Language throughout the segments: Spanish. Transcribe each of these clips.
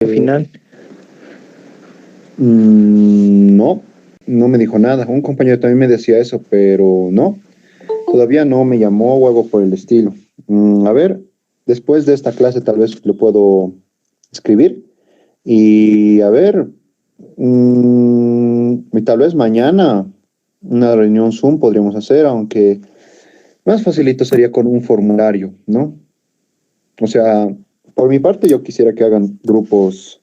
final. No, no me dijo nada. Un compañero también me decía eso, pero no, todavía no me llamó o algo por el estilo. A ver, después de esta clase tal vez lo puedo escribir y a ver, y tal vez mañana una reunión Zoom podríamos hacer, aunque más facilito sería con un formulario, ¿no? O sea, por mi parte yo quisiera que hagan grupos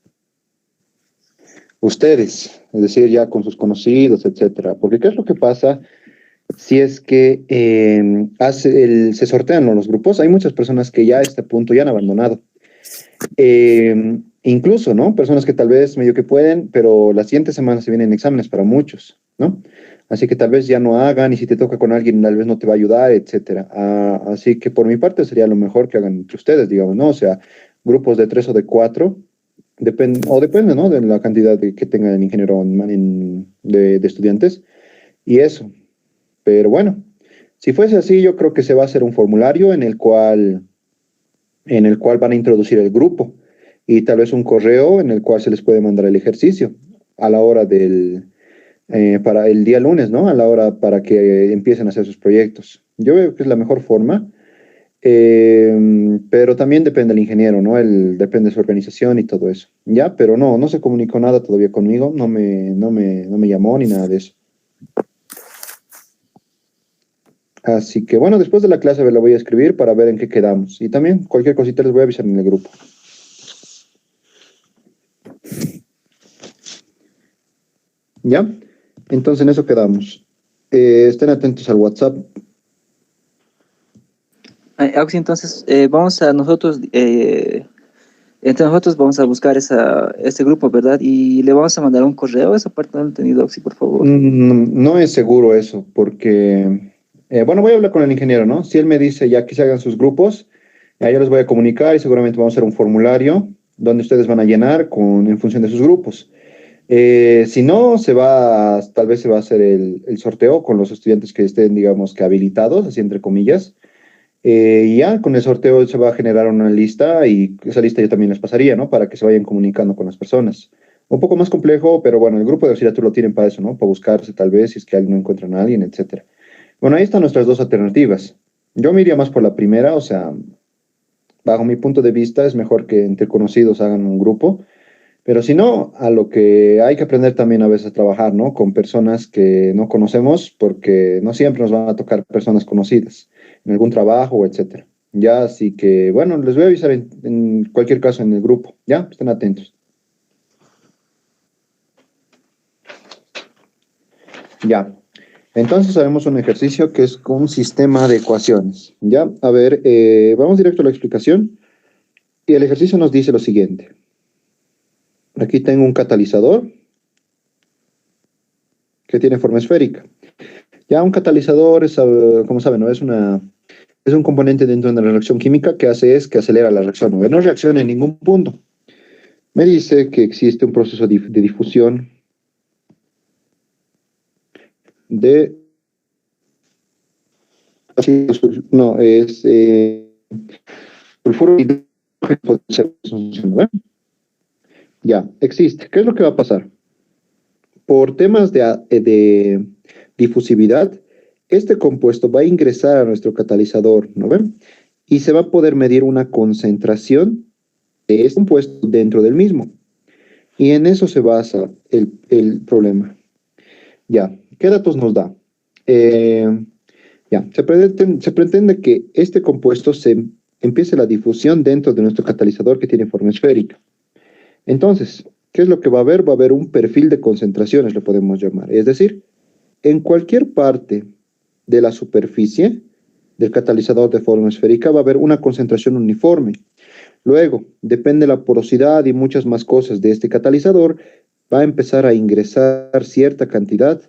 ustedes, es decir, ya con sus conocidos, etcétera. Porque ¿qué es lo que pasa si es que se sortean, ¿no?, los grupos? Hay muchas personas que ya a este punto ya han abandonado. Incluso, ¿no? Personas que tal vez medio que pueden, pero la siguiente semana se vienen exámenes para muchos, ¿no? Así que tal vez ya no hagan, y si te toca con alguien, tal vez no te va a ayudar, etcétera. Así que por mi parte sería lo mejor que hagan entre ustedes, digamos, ¿no? O sea, grupos de 3 o de 4, depende, ¿no?, de la cantidad que tenga el ingeniero de estudiantes, y eso. Pero bueno, si fuese así, yo creo que se va a hacer un formulario en el cual van a introducir el grupo y tal vez un correo en el cual se les puede mandar el ejercicio a la hora para el día lunes, ¿no? A la hora para que empiecen a hacer sus proyectos. Yo veo que es la mejor forma, pero también depende del ingeniero, ¿no? Depende de su organización y todo eso. Ya, pero no se comunicó nada todavía conmigo, no me llamó ni nada de eso. Así que bueno, después de la clase la voy a escribir para ver en qué quedamos. Y también cualquier cosita les voy a avisar en el grupo. ¿Ya? Entonces en eso quedamos. Estén atentos al WhatsApp. Auxi, entonces vamos a nosotros, entre nosotros vamos a buscar este grupo, ¿verdad? Y le vamos a mandar un correo. Esa parte no lo he entendido, Auxi, por favor. No es seguro eso, porque, bueno, voy a hablar con el ingeniero, ¿no? Si él me dice ya que se hagan sus grupos, yo les voy a comunicar y seguramente vamos a hacer un formulario donde ustedes van a llenar en función de sus grupos. Si no, tal vez se va a hacer el sorteo con los estudiantes que estén, digamos, que habilitados, así entre comillas. Y ya con el sorteo se va a generar una lista y esa lista yo también les pasaría, ¿no? Para que se vayan comunicando con las personas. Un poco más complejo, pero bueno, el grupo de auxiliatura lo tienen para eso, ¿no? Para buscarse tal vez si es que alguien no encuentran a alguien, etcétera. Bueno, ahí están nuestras dos alternativas. Yo me iría más por la primera, o sea, bajo mi punto de vista es mejor que entre conocidos hagan un grupo, pero si no, a lo que hay que aprender también a veces a trabajar, ¿no? Con personas que no conocemos, porque no siempre nos van a tocar personas conocidas en algún trabajo, etcétera. Ya, así que, bueno, les voy a avisar en cualquier caso en el grupo, ¿ya? Estén atentos. Ya, entonces haremos un ejercicio que es un sistema de ecuaciones, ¿ya? A ver, vamos directo a la explicación y el ejercicio nos dice lo siguiente. Aquí tengo un catalizador que tiene forma esférica. Ya un catalizador es, como saben, ¿no? Es un componente dentro de la reacción química que hace es que acelera la reacción. No reacciona en ningún punto. Me dice que existe un proceso de difusión de... No, es sulfuro de hidrógeno, ¿verdad? Ya, existe. ¿Qué es lo que va a pasar? Por temas de difusividad, este compuesto va a ingresar a nuestro catalizador, ¿no ven? Y se va a poder medir una concentración de este compuesto dentro del mismo. Y en eso se basa el problema. Ya, ¿qué datos nos da? Se pretende que este compuesto empiece la difusión dentro de nuestro catalizador que tiene forma esférica. Entonces, ¿qué es lo que va a haber? Va a haber un perfil de concentraciones, lo podemos llamar. Es decir, en cualquier parte de la superficie del catalizador de forma esférica va a haber una concentración uniforme. Luego, depende de la porosidad y muchas más cosas de este catalizador, va a empezar a ingresar cierta cantidad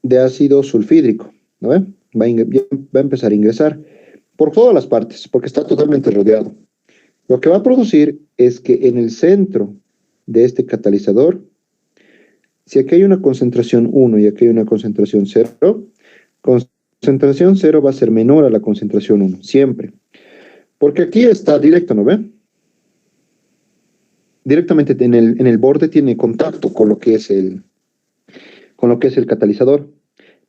de ácido sulfídrico, ¿no ven? Va a empezar a ingresar por todas las partes, porque está totalmente rodeado. Lo que va a producir es que en el centro de este catalizador, si aquí hay una concentración 1 y aquí hay una concentración 0, concentración 0 va a ser menor a la concentración 1, siempre. Porque aquí está directo, ¿no ve? Directamente en el borde tiene contacto con lo que es con lo que es el catalizador.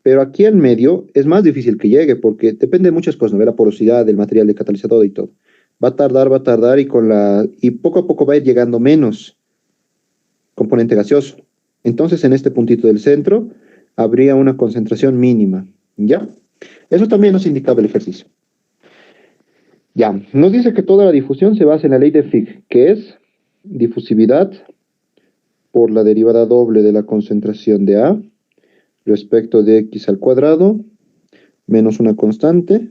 Pero aquí en medio es más difícil que llegue porque depende de muchas cosas, ¿no? De la porosidad del material de catalizador y todo. Va a tardar y poco a poco va a ir llegando menos componente gaseoso. Entonces, en este puntito del centro habría una concentración mínima, ¿ya? Eso también nos indicaba el ejercicio. Ya, nos dice que toda la difusión se basa en la ley de Fick, que es difusividad por la derivada doble de la concentración de A respecto de x al cuadrado menos una constante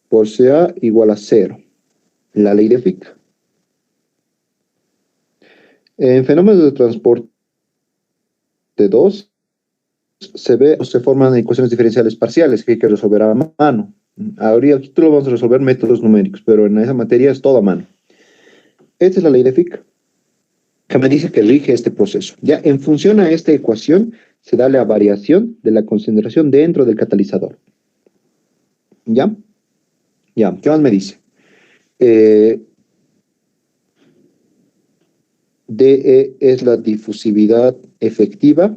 por CA igual a 0. La ley de Fick. En fenómenos de transporte 2 se forman ecuaciones diferenciales parciales que hay que resolver a mano. Aquí lo vamos a resolver métodos numéricos, pero en esa materia es todo a mano. Esta es la ley de Fick, que me dice que rige este proceso. Ya en función a esta ecuación se da la variación de la concentración dentro del catalizador. ¿Ya? Ya, ¿qué más me dice? DE es la difusividad efectiva,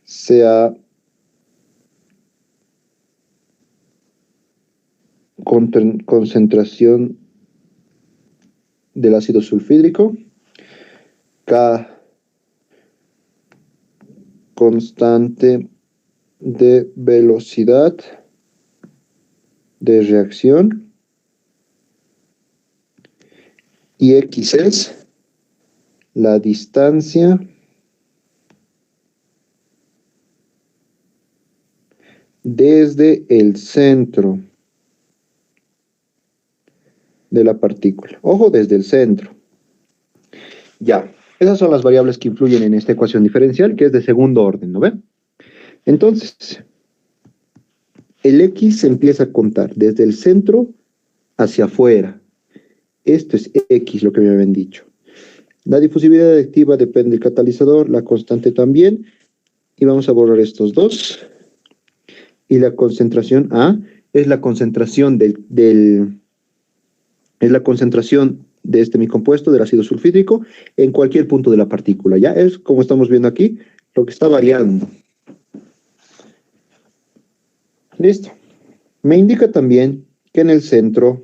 sea concentración del ácido sulfídrico, K constante de velocidad de reacción y X es la distancia desde el centro de la partícula. Ojo, desde el centro. Ya, esas son las variables que influyen en esta ecuación diferencial, que es de segundo orden, ¿no ven? Entonces, el X se empieza a contar desde el centro hacia afuera. Esto es X, lo que me habían dicho. La difusividad adictiva depende del catalizador, la constante también. Y vamos a borrar estos dos. Y la concentración A es la concentración es la concentración de este mi compuesto, del ácido sulfídrico, en cualquier punto de la partícula. Ya es, como estamos viendo aquí, lo que está variando. Listo. Me indica también que en el centro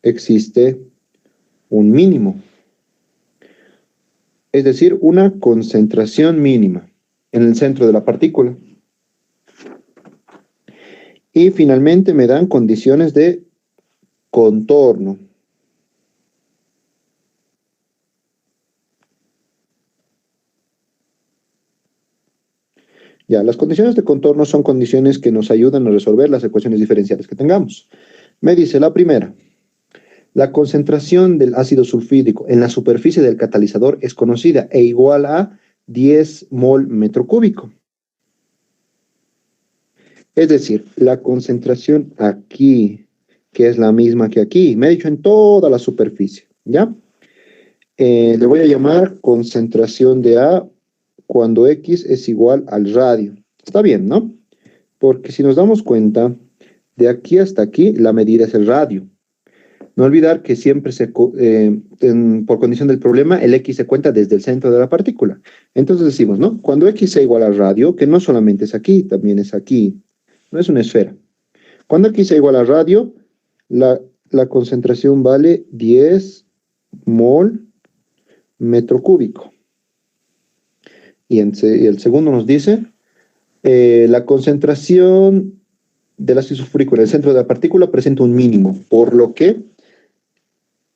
existe un mínimo. Es decir, una concentración mínima en el centro de la partícula. Y finalmente me dan condiciones de contorno. Ya, las condiciones de contorno son condiciones que nos ayudan a resolver las ecuaciones diferenciales que tengamos. Me dice la primera, la concentración del ácido sulfídrico en la superficie del catalizador es conocida e igual a 10 mol metro cúbico. Es decir, la concentración aquí, que es la misma que aquí, me ha dicho en toda la superficie, ¿ya? Le voy a llamar concentración de A cuando X es igual al radio. Está bien, ¿no? Porque si nos damos cuenta, de aquí hasta aquí, la medida es el radio. No olvidar que siempre por condición del problema, el X se cuenta desde el centro de la partícula. Entonces decimos, ¿no? Cuando X sea igual al radio, que no solamente es aquí, también es aquí. No es una esfera. Cuando X sea igual al radio, la concentración vale 10 mol metro cúbico. Y el segundo nos dice, la concentración del ácido sulfúrico en el centro de la partícula presenta un mínimo, por lo que,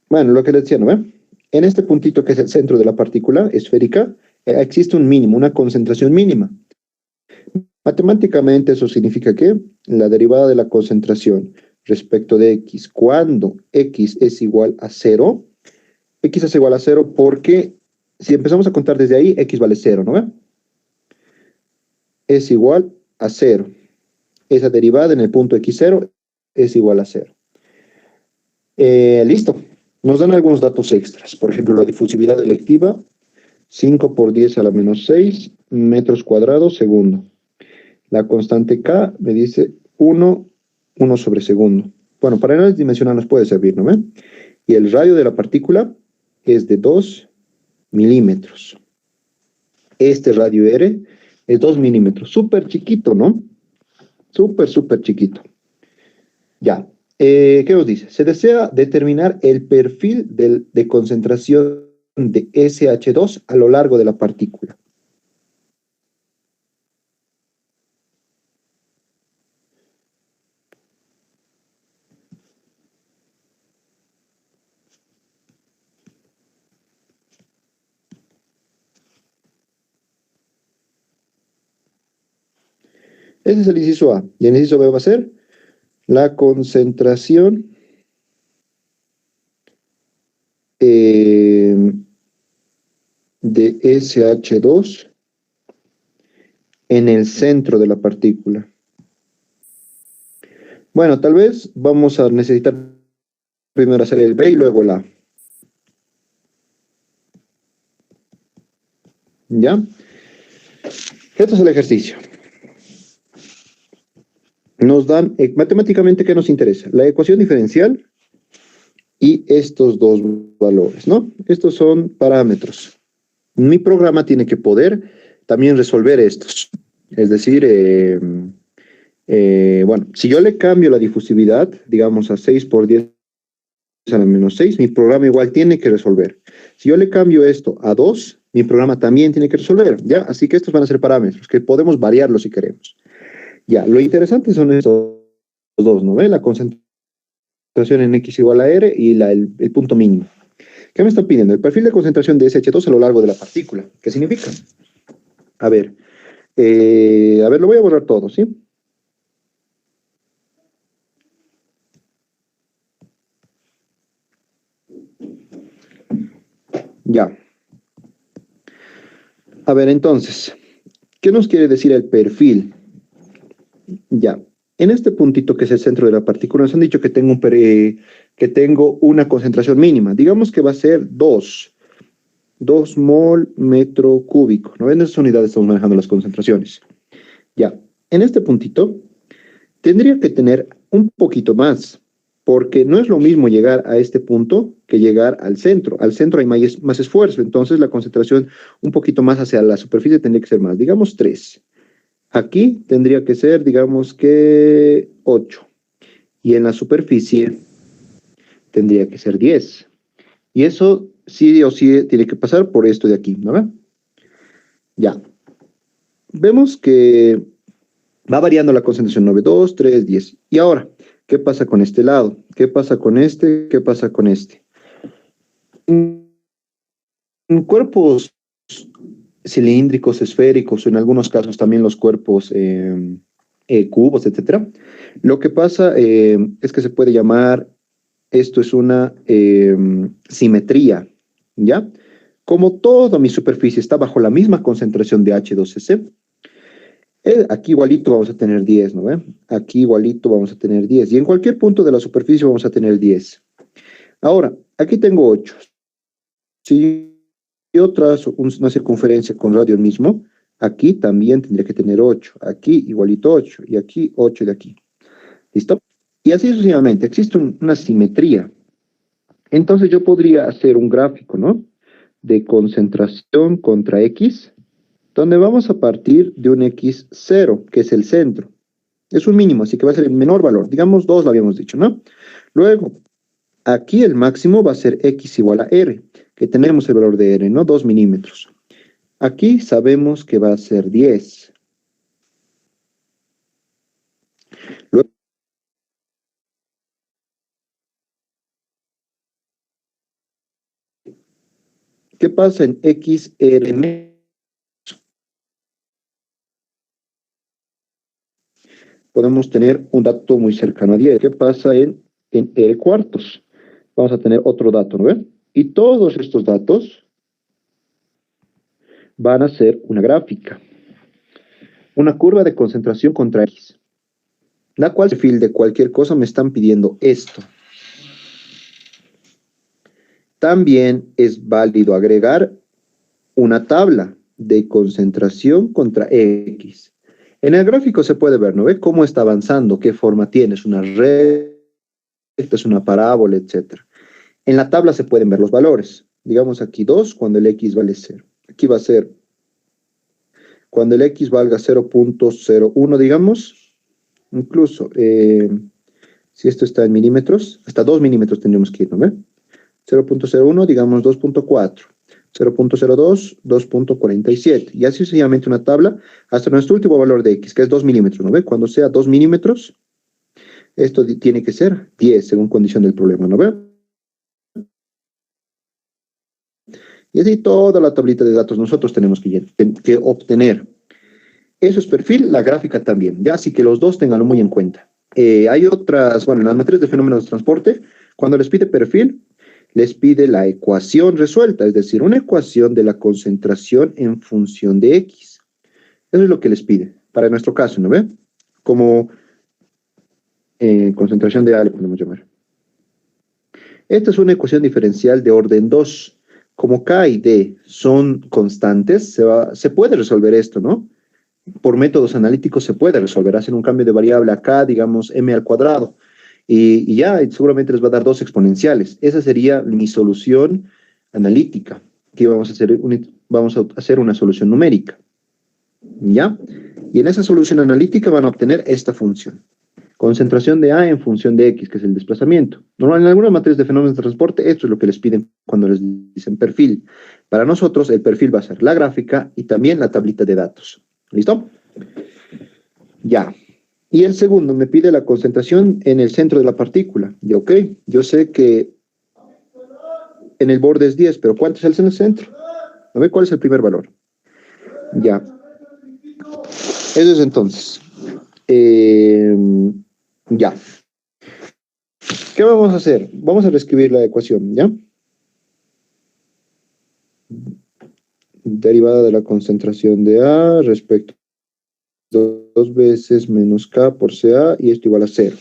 bueno, lo que les decía, ¿no ven? En este puntito que es el centro de la partícula esférica, existe un mínimo, una concentración mínima. Matemáticamente eso significa que la derivada de la concentración respecto de X, cuando X es igual a 0, X es igual a 0 porque si empezamos a contar desde ahí, X vale 0, ¿no ven? Es igual a 0. Esa derivada en el punto X0 es igual a 0. Listo. Nos dan algunos datos extras. Por ejemplo, la difusividad electiva, 5 por 10 a la menos 6 metros cuadrados segundo. La constante K me dice 1 sobre segundo. Bueno, para análisis dimensional nos puede servir, ¿no ve? Y el radio de la partícula es de 2 milímetros. Este radio R es 2 milímetros. Súper chiquito, ¿no? Súper chiquito. Ya. ¿Qué nos dice? Se desea determinar el perfil de concentración de SH2 a lo largo de la partícula. Ese es el inciso A. Y el inciso B va a ser la concentración de SH2 en el centro de la partícula. Bueno, tal vez vamos a necesitar primero hacer el B y luego el A. ¿Ya? Esto es el ejercicio. Nos dan, matemáticamente, ¿qué nos interesa? La ecuación diferencial y estos dos valores, ¿no? Estos son parámetros. Mi programa tiene que poder también resolver estos. Es decir, bueno, si yo le cambio la difusividad, digamos a 6 por 10 a la menos 6, mi programa igual tiene que resolver. Si yo le cambio esto a 2, mi programa también tiene que resolver, ¿ya? Así que estos van a ser parámetros que podemos variarlos si queremos. Ya, lo interesante son estos dos, ¿no ve? La concentración en X igual a R y el punto mínimo. ¿Qué me están pidiendo? El perfil de concentración de SH2 a lo largo de la partícula. ¿Qué significa? A ver, lo voy a borrar todo, ¿sí? Ya. A ver, entonces, ¿qué nos quiere decir el perfil? Ya. En este puntito que es el centro de la partícula, nos han dicho que tengo una concentración mínima. Digamos que va a ser 2 mol metro cúbico. ¿No ven? En esas unidades estamos manejando las concentraciones. Ya. En este puntito, tendría que tener un poquito más, porque no es lo mismo llegar a este punto que llegar al centro. Al centro hay más esfuerzo, entonces la concentración un poquito más hacia la superficie tendría que ser más, digamos 3. Aquí tendría que ser, digamos que 8. Y en la superficie tendría que ser 10. Y eso sí o sí tiene que pasar por esto de aquí, ¿no ve? Ya. Vemos que va variando la concentración 9, 2, 3, 10. Y ahora, ¿qué pasa con este lado? ¿Qué pasa con este? ¿Qué pasa con este? En cuerpos cilíndricos, esféricos, o en algunos casos también los cuerpos cubos, etcétera, lo que pasa es que se puede llamar, esto es una simetría, ¿ya? Como toda mi superficie está bajo la misma concentración de H2C, aquí igualito vamos a tener 10, ¿no ve? Aquí igualito vamos a tener 10. Y en cualquier punto de la superficie vamos a tener 10. Ahora, aquí tengo 8. Si yo trazo una circunferencia con radio el mismo, aquí también tendría que tener 8. Aquí igualito 8. Y aquí 8 de aquí. ¿Listo? Y así sucesivamente. Existe una simetría. Entonces yo podría hacer un gráfico, ¿no? De concentración contra X, donde vamos a partir de un X0, que es el centro. Es un mínimo, así que va a ser el menor valor. Digamos 2 lo habíamos dicho, ¿no? Luego, aquí el máximo va a ser X igual a R, que tenemos el valor de R, ¿no? 2 milímetros. Aquí sabemos que va a ser 10. Luego, ¿qué pasa en XR? Podemos tener un dato muy cercano a 10. ¿Qué pasa en R cuartos? Vamos a tener otro dato, ¿no ven? Y todos estos datos van a ser una gráfica, una curva de concentración contra X, la cual, perfil de cualquier cosa, me están pidiendo esto. También es válido agregar una tabla de concentración contra X. En el gráfico se puede ver, ¿no ve? Cómo está avanzando, qué forma tiene, es una recta, es una parábola, etcétera. En la tabla se pueden ver los valores. Digamos aquí 2 cuando el x vale 0. Aquí va a ser cuando el x valga 0.01, digamos, incluso, si esto está en milímetros, hasta 2 milímetros tendríamos que ir, ¿no ve? 0.01, digamos 2.4. 0.02, 2.47. Y así sucesivamente una tabla hasta nuestro último valor de x, que es 2 milímetros, ¿no ve? Cuando sea 2 milímetros, esto tiene que ser 10 según condición del problema, ¿no ve? Y así toda la tablita de datos nosotros tenemos que obtener. Eso es perfil, la gráfica también, ya así que los dos tenganlo muy en cuenta. Hay otras, bueno, en las matrices de fenómenos de transporte, cuando les pide perfil, les pide la ecuación resuelta, es decir, una ecuación de la concentración en función de X. Eso es lo que les pide, para nuestro caso, ¿no ve? Como concentración de A le podemos llamar. Esta es una ecuación diferencial de orden 2. Como K y D son constantes, se puede resolver esto, ¿no? Por métodos analíticos se puede resolver. Hacen un cambio de variable acá, digamos, m al cuadrado. Y ya seguramente les va a dar dos exponenciales. Esa sería mi solución analítica. Aquí vamos a hacer una solución numérica. ¿Ya? Y en esa solución analítica van a obtener esta función. Concentración de A en función de X, que es el desplazamiento. Normalmente en algunas materias de fenómenos de transporte, esto es lo que les piden cuando les dicen perfil. Para nosotros, el perfil va a ser la gráfica y también la tablita de datos. ¿Listo? Ya. Y el segundo me pide la concentración en el centro de la partícula. Y ok, yo sé que en el borde es 10, pero ¿cuánto es en el centro? A ver cuál es el primer valor. Ya. Eso es entonces. Ya. ¿Qué vamos a hacer? Vamos a reescribir la ecuación, ¿ya? Derivada de la concentración de A respecto a 2 veces menos K por CA y esto igual a 0.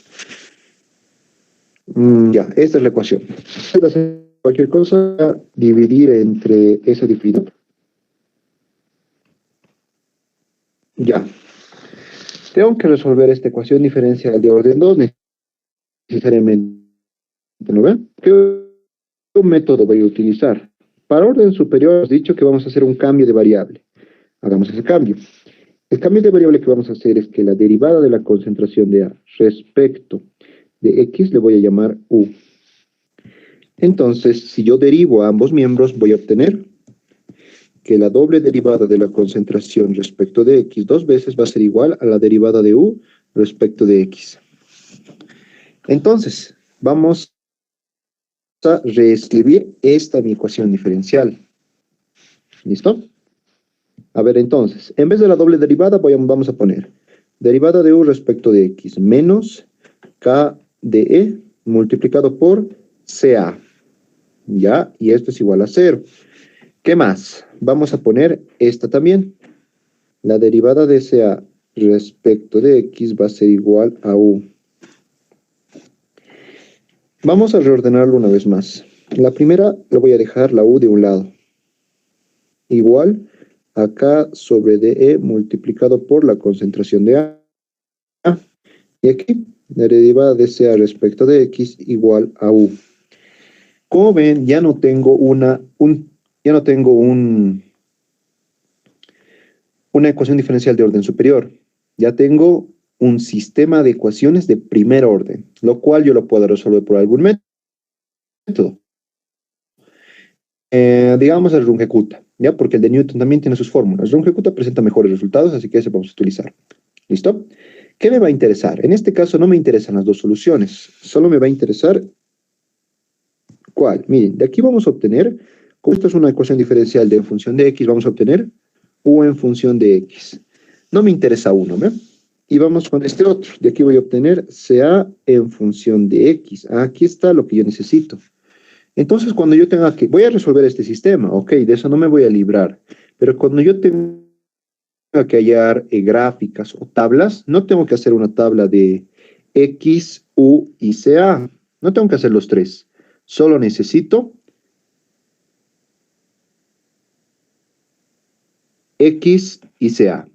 Ya, esta es la ecuación. Cualquier cosa, dividir entre esa dividida. Ya. Tengo que resolver esta ecuación diferencial de orden 2 necesariamente, ¿no ven? ¿Qué método voy a utilizar? Para orden superior, hemos dicho que vamos a hacer un cambio de variable. Hagamos ese cambio. El cambio de variable que vamos a hacer es que la derivada de la concentración de A respecto de X le voy a llamar U. Entonces, si yo derivo a ambos miembros, voy a obtener que la doble derivada de la concentración respecto de X 2 veces va a ser igual a la derivada de U respecto de X. Entonces, vamos a reescribir esta mi ecuación diferencial. ¿Listo? A ver, entonces, en vez de la doble derivada, vamos a poner derivada de U respecto de X menos K de E multiplicado por CA. ¿Ya? Y esto es igual a 0. ¿Qué más? Vamos a poner esta también. La derivada de CA respecto de X va a ser igual a U. Vamos a reordenarlo una vez más. La primera le voy a dejar la U de un lado. Igual a K sobre DE multiplicado por la concentración de A. Y aquí la derivada de CA respecto de X igual a U. Como ven, ya no tengo una ecuación diferencial de orden superior. Ya tengo un sistema de ecuaciones de primer orden, lo cual yo lo puedo resolver por algún método. Digamos el Runge-Kutta, ¿ya? Porque el de Newton también tiene sus fórmulas. Runge-Kutta presenta mejores resultados, así que ese vamos a utilizar. ¿Listo? ¿Qué me va a interesar? En este caso no me interesan las dos soluciones, solo me va a interesar ¿cuál? Miren, de aquí vamos a obtener, como esto es una ecuación diferencial de en función de X, vamos a obtener U en función de X. No me interesa uno, ¿ve? Y vamos con este otro. De aquí voy a obtener CA en función de X. Aquí está lo que yo necesito. Entonces, cuando yo tenga que... Voy a resolver este sistema, ok, de eso no me voy a librar. Pero cuando yo tenga que hallar gráficas o tablas, no tengo que hacer una tabla de X, U y CA. No tengo que hacer los tres. Solo necesito X y CA.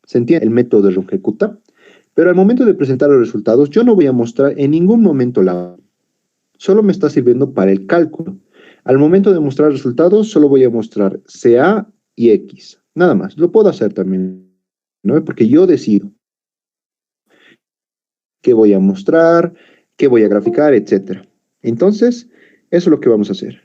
¿Se entiende? El método de ejecuta. Pero al momento de presentar los resultados, yo no voy a mostrar en ningún momento la... Solo me está sirviendo para el cálculo. Al momento de mostrar resultados, solo voy a mostrar CA y X. Nada más. Lo puedo hacer también, ¿no? Porque yo decido qué voy a mostrar, qué voy a graficar, etcétera. Entonces, eso es lo que vamos a hacer.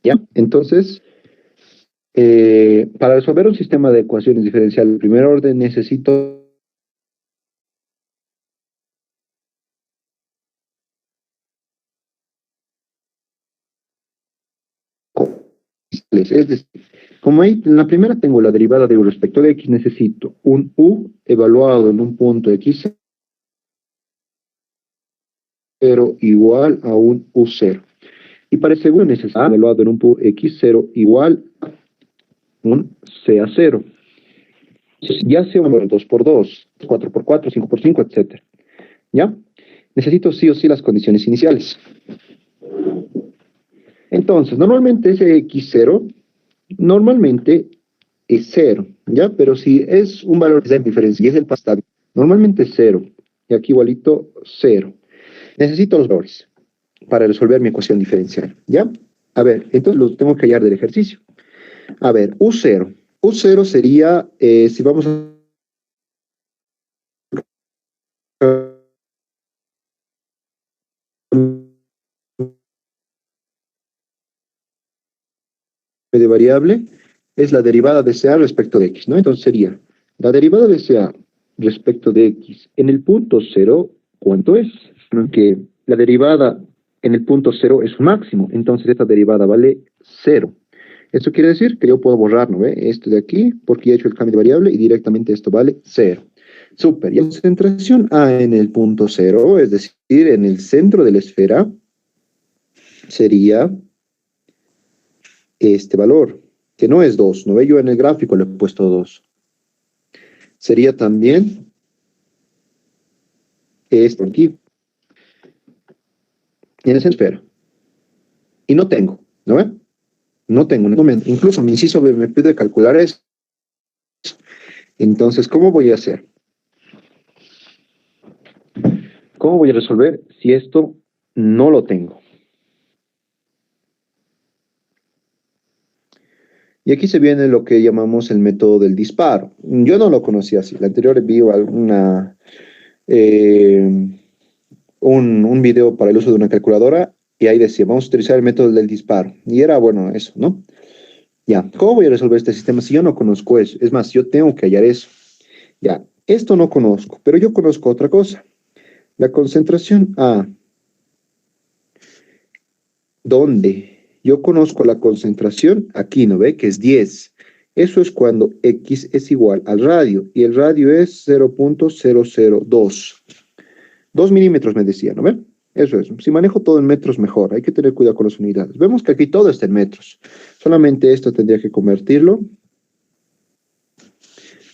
¿Ya? Entonces, para resolver un sistema de ecuaciones diferenciales de primer orden necesito... Es decir, como ahí en la primera tengo la derivada de u respecto de x, necesito un u evaluado en un punto x0 igual a un u0. Y para el segundo necesito evaluado en un punto x0 igual a un CA0. Ya sea un 2 por 2, 4 por 4, 5 por 5, etc. ¿Ya? Necesito sí o sí las condiciones iniciales. Entonces, normalmente ese x0, normalmente es 0, ¿ya? Pero si es un valor de diferencia y es el pasado, normalmente es 0. Y aquí igualito 0. Necesito los valores para resolver mi ecuación diferencial, ¿ya? A ver, entonces lo tengo que hallar del ejercicio. A ver, U0. U0 sería, si vamos a... de variable, es la derivada de CA respecto de X, ¿no? Entonces sería, la derivada de CA respecto de X en el punto 0, ¿cuánto es? Que la derivada en el punto 0 es un máximo, entonces esta derivada vale 0. Esto quiere decir que yo puedo borrar, ¿no ve? Esto de aquí, porque ya he hecho el cambio de variable y directamente esto vale 0. Súper. Y la concentración A en el punto 0, es decir, en el centro de la esfera, sería este valor, que no es 2, ¿no ve? Yo en el gráfico le he puesto 2. Sería también esto aquí, en esa esfera. Y no tengo, ¿no ve? No tengo, incluso mi inciso me pide calcular eso. Entonces, ¿cómo voy a hacer? ¿Cómo voy a resolver si esto no lo tengo? Y aquí se viene lo que llamamos el método del disparo. Yo no lo conocía así. La anterior vi un video para el uso de una calculadora y ahí decía, vamos a utilizar el método del disparo. Y era, bueno, eso, ¿no? Ya, ¿cómo voy a resolver este sistema si yo no conozco eso? Es más, yo tengo que hallar eso. Ya, esto no conozco, pero yo conozco otra cosa. La concentración A, ¿dónde? Yo conozco la concentración, aquí, ¿no ve? Que es 10. Eso es cuando X es igual al radio, y el radio es 0.002. 2 milímetros me decía, ¿no ve? Eso es. Si manejo todo en metros, mejor. Hay que tener cuidado con las unidades. Vemos que aquí todo está en metros. Solamente esto tendría que convertirlo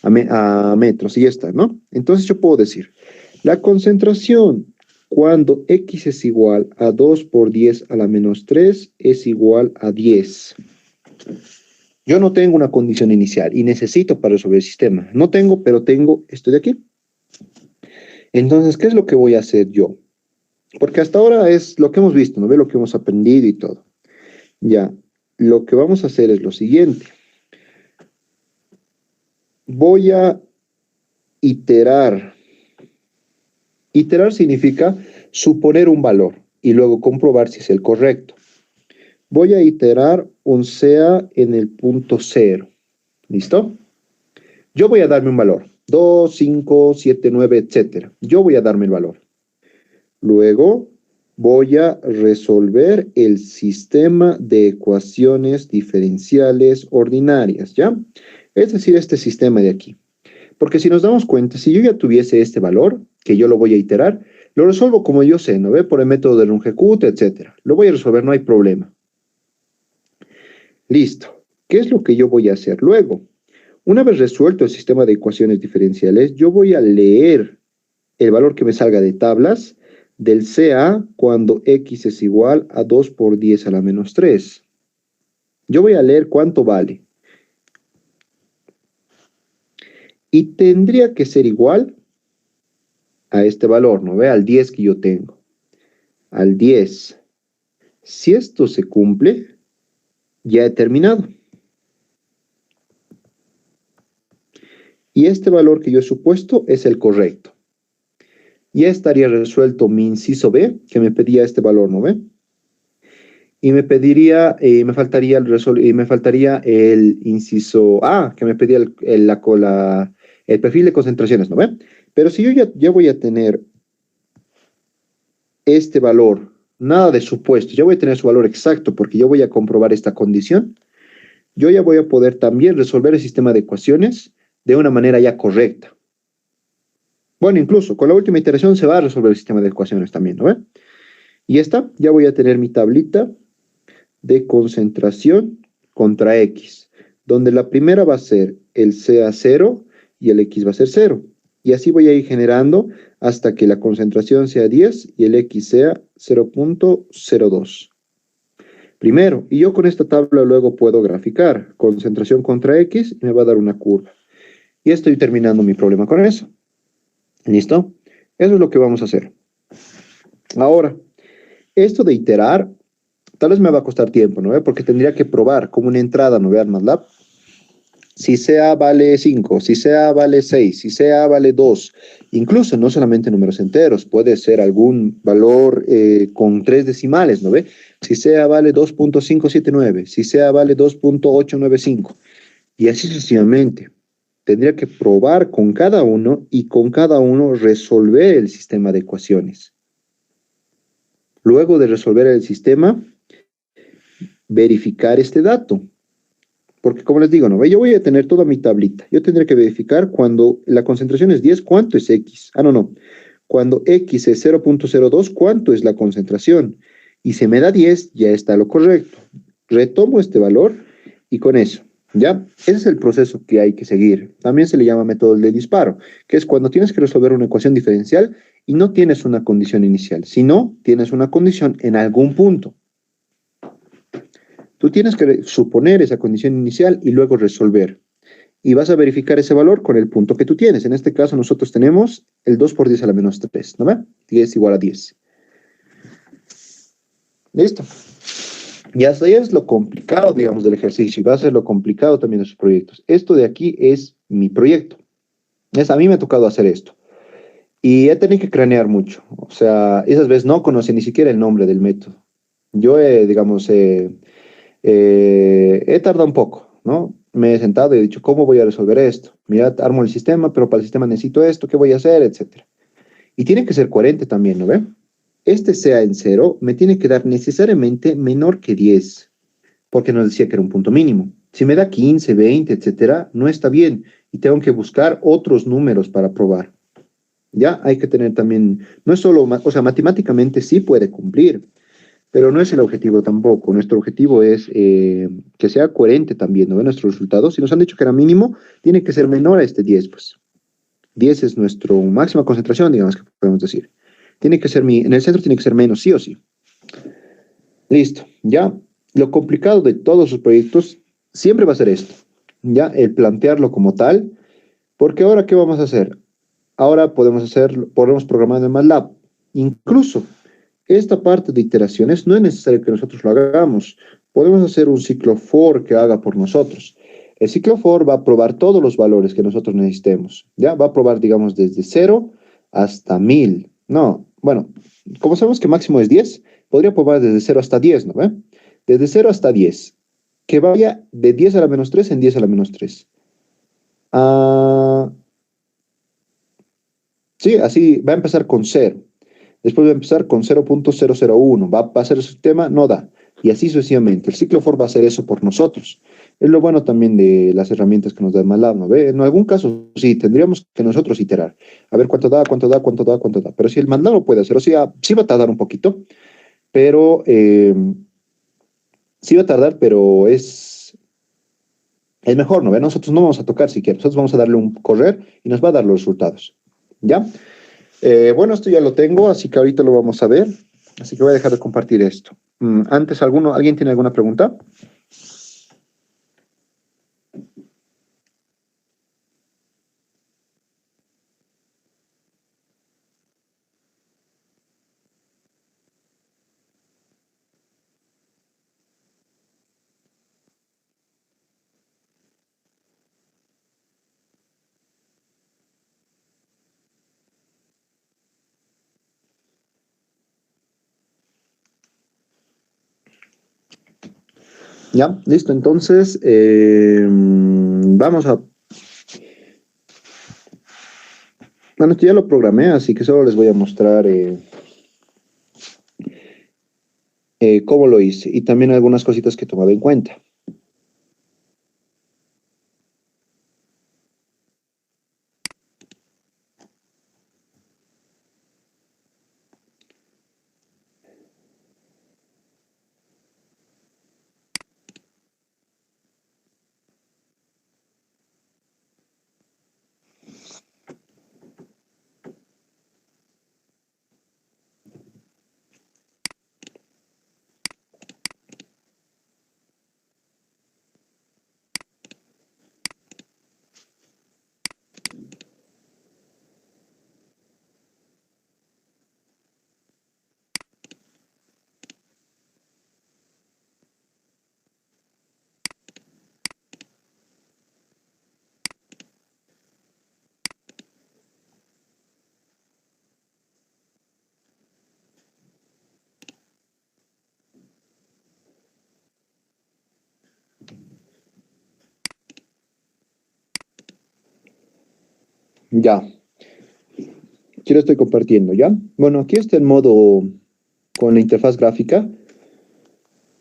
a metros, y ya está, ¿no? Entonces yo puedo decir, la concentración cuando X es igual a 2 por 10 a la menos 3 es igual a 10. Yo no tengo una condición inicial y necesito para resolver el sistema. No tengo, pero tengo esto de aquí. Entonces, ¿qué es lo que voy a hacer yo? Porque hasta ahora es lo que hemos visto, ¿no ve? Lo que hemos aprendido y todo. Ya, lo que vamos a hacer es lo siguiente. Voy a iterar. Iterar significa suponer un valor y luego comprobar si es el correcto. Voy a iterar un CA en el punto 0. ¿Listo? Yo voy a darme un valor. 2, 5, 7, 9, etc. Yo voy a darme el valor. Luego voy a resolver el sistema de ecuaciones diferenciales ordinarias, ¿ya? Es decir, este sistema de aquí. Porque si nos damos cuenta, si yo ya tuviese este valor, que yo lo voy a iterar, Lo resuelvo como yo sé, ¿no ve? Por el método del rungecut, etcétera. Lo voy a resolver, no hay problema. Listo. ¿Qué es lo que yo voy a hacer luego? Una vez resuelto el sistema de ecuaciones diferenciales, yo voy a leer el valor que me salga de tablas del CA cuando x es igual a 2 por 10 a la menos 3. Yo voy a leer cuánto vale. Y tendría que ser igual a este valor, ¿no ve? Al 10 que yo tengo. Al 10. Si esto se cumple, ya he terminado. Y este valor que yo he supuesto es el correcto. Ya estaría resuelto mi inciso B, que me pedía este valor, ¿no ve? Y me pediría, me faltaría el inciso A, que me pedía el perfil de concentraciones, ¿no ve? Pero si yo ya voy a tener este valor, nada de supuesto, ya voy a tener su valor exacto porque yo voy a comprobar esta condición, yo ya voy a poder también resolver el sistema de ecuaciones de una manera ya correcta. Bueno, incluso con la última iteración se va a resolver el sistema de ecuaciones también, ¿no ve? Y ya voy a tener mi tablita de concentración contra X, donde la primera va a ser el CA0 y el X va a ser 0. Y así voy a ir generando hasta que la concentración sea 10 y el X sea 0.02. Primero, y yo con esta tabla luego puedo graficar concentración contra X y me va a dar una curva. Y estoy terminando mi problema con eso. ¿Listo? Eso es lo que vamos a hacer. Ahora, esto de iterar, tal vez me va a costar tiempo, ¿no? Porque tendría que probar como una entrada, ¿no? Vean MATLAB. Si CA vale 5, si CA vale 6, si CA vale 2, incluso no solamente números enteros, puede ser algún valor con 3 decimales, ¿no ve? Si CA vale 2.579, si CA vale 2.895, y así sucesivamente. Tendría que probar con cada uno y con cada uno resolver el sistema de ecuaciones. Luego de resolver el sistema, verificar este dato. Porque como les digo, ¿no? Yo voy a tener toda mi tablita. Yo tendré que verificar cuando la concentración es 10, ¿cuánto es X? No. Cuando X es 0.02, ¿cuánto es la concentración? Y si me da 10, ya está lo correcto. Retomo este valor y con eso, ¿ya? Ese es el proceso que hay que seguir. También se le llama método de disparo, que es cuando tienes que resolver una ecuación diferencial y no tienes una condición inicial, sino tienes una condición en algún punto. Tú tienes que suponer esa condición inicial y luego resolver. Y vas a verificar ese valor con el punto que tú tienes. En este caso nosotros tenemos el 2 por 10 a la menos 3, ¿no ve? 10 igual a 10. Listo. Y hasta ahí es lo complicado, digamos, del ejercicio. Y va a ser lo complicado también de sus proyectos. Esto de aquí es mi proyecto. A mí me ha tocado hacer esto. Y he tenido que cranear mucho. O sea, esas veces no conocí ni siquiera el nombre del método. Yo, digamos, he tardado un poco, ¿no? Me he sentado y he dicho, ¿cómo voy a resolver esto? Mira, armo el sistema, pero para el sistema necesito esto, ¿qué voy a hacer? Etcétera. Y tiene que ser coherente también, ¿no ve? Este sea en 0 me tiene que dar necesariamente menor que 10, porque nos decía que era un punto mínimo. Si me da 15, 20, etcétera, no está bien y tengo que buscar otros números para probar. Ya hay que tener también, no es solo, o sea, matemáticamente sí puede cumplir, pero no es el objetivo tampoco. Nuestro objetivo es que sea coherente también, ¿no? Nuestros resultados. Si nos han dicho que era mínimo, tiene que ser menor a este 10, pues. 10 es nuestra máxima concentración, digamos que podemos decir. Tiene que ser en el centro tiene que ser menos, sí o sí. Listo, ya. Lo complicado de todos sus proyectos siempre va a ser esto, ya, el plantearlo como tal, porque ahora, ¿qué vamos a hacer? Ahora podemos programar en MATLAB. Incluso esta parte de iteraciones no es necesario que nosotros lo hagamos. Podemos hacer un ciclo for que haga por nosotros. El ciclo for va a probar todos los valores que nosotros necesitemos. ¿Ya? Va a probar, digamos, desde 0 hasta 1000. No, bueno, como sabemos que máximo es 10, podría probar desde 0 hasta 10, ¿no? Desde 0 hasta 10. Que vaya de 10 a la menos 3 en 10 a la menos 3. Sí, así va a empezar con 0. Después va a empezar con 0.001. Va a pasar el sistema, no da. y así sucesivamente. El ciclo for va a hacer eso por nosotros. Es lo bueno también de las herramientas que nos da MATLAB, ¿no ve? En algún caso sí, tendríamos que nosotros iterar. A ver cuánto da, cuánto da, cuánto da, cuánto da. Pero si el MATLAB lo puede hacer, o sea, sí va a tardar un poquito, pero sí va a tardar, pero es mejor, ¿no ve? Nosotros no vamos a tocar siquiera, nosotros vamos a darle un correr y nos va a dar los resultados. ¿Ya? Bueno, esto ya lo tengo, así que ahorita lo vamos a ver. Así que voy a dejar de compartir esto. Antes, ¿alguien tiene alguna pregunta? Ya, listo. Entonces, vamos a... Bueno, esto ya lo programé, así que solo les voy a mostrar cómo lo hice y también algunas cositas que he tomado en cuenta. Ya, aquí lo estoy compartiendo, ¿ya? Bueno, aquí está el modo con la interfaz gráfica,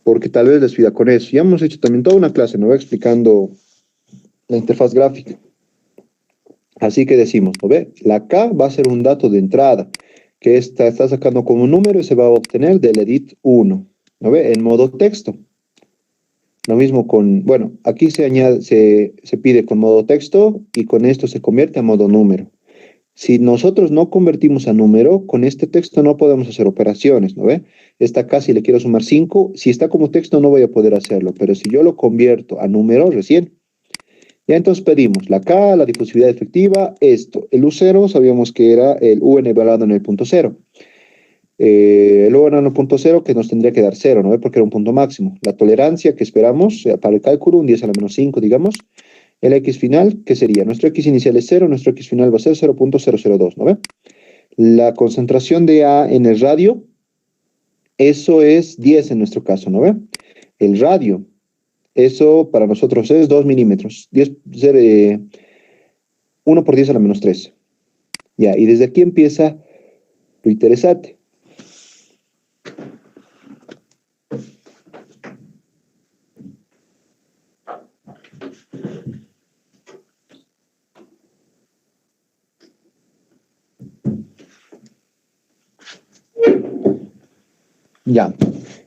porque tal vez les pida con eso. Ya hemos hecho también toda una clase, ¿no? Explicando la interfaz gráfica. Así que decimos, ¿no ve? La K va a ser un dato de entrada, que está sacando como un número y se va a obtener del edit 1, ¿no ve? En modo texto. Lo mismo con, bueno, aquí se añade, se pide con modo texto y con esto se convierte a modo número. Si nosotros no convertimos a número, con este texto no podemos hacer operaciones, ¿no ve? Esta acá, si le quiero sumar 5, si está como texto no voy a poder hacerlo, pero si yo lo convierto a número recién, ya entonces pedimos la K, la difusividad efectiva, esto. El U0 sabíamos que era el UN evaluado en el punto cero. El UN en el punto cero que nos tendría que dar cero, ¿no ve? Porque era un punto máximo. La tolerancia que esperamos para el cálculo, un 10 a la menos 5, digamos. El X final, ¿qué sería? Nuestro X inicial es 0, nuestro X final va a ser 0.002, ¿no ve? La concentración de A en el radio, eso es 10 en nuestro caso, ¿no ve? El radio, eso para nosotros es 2 milímetros, 1 por 10 a la menos 3. Ya, y desde aquí empieza lo interesante. Ya,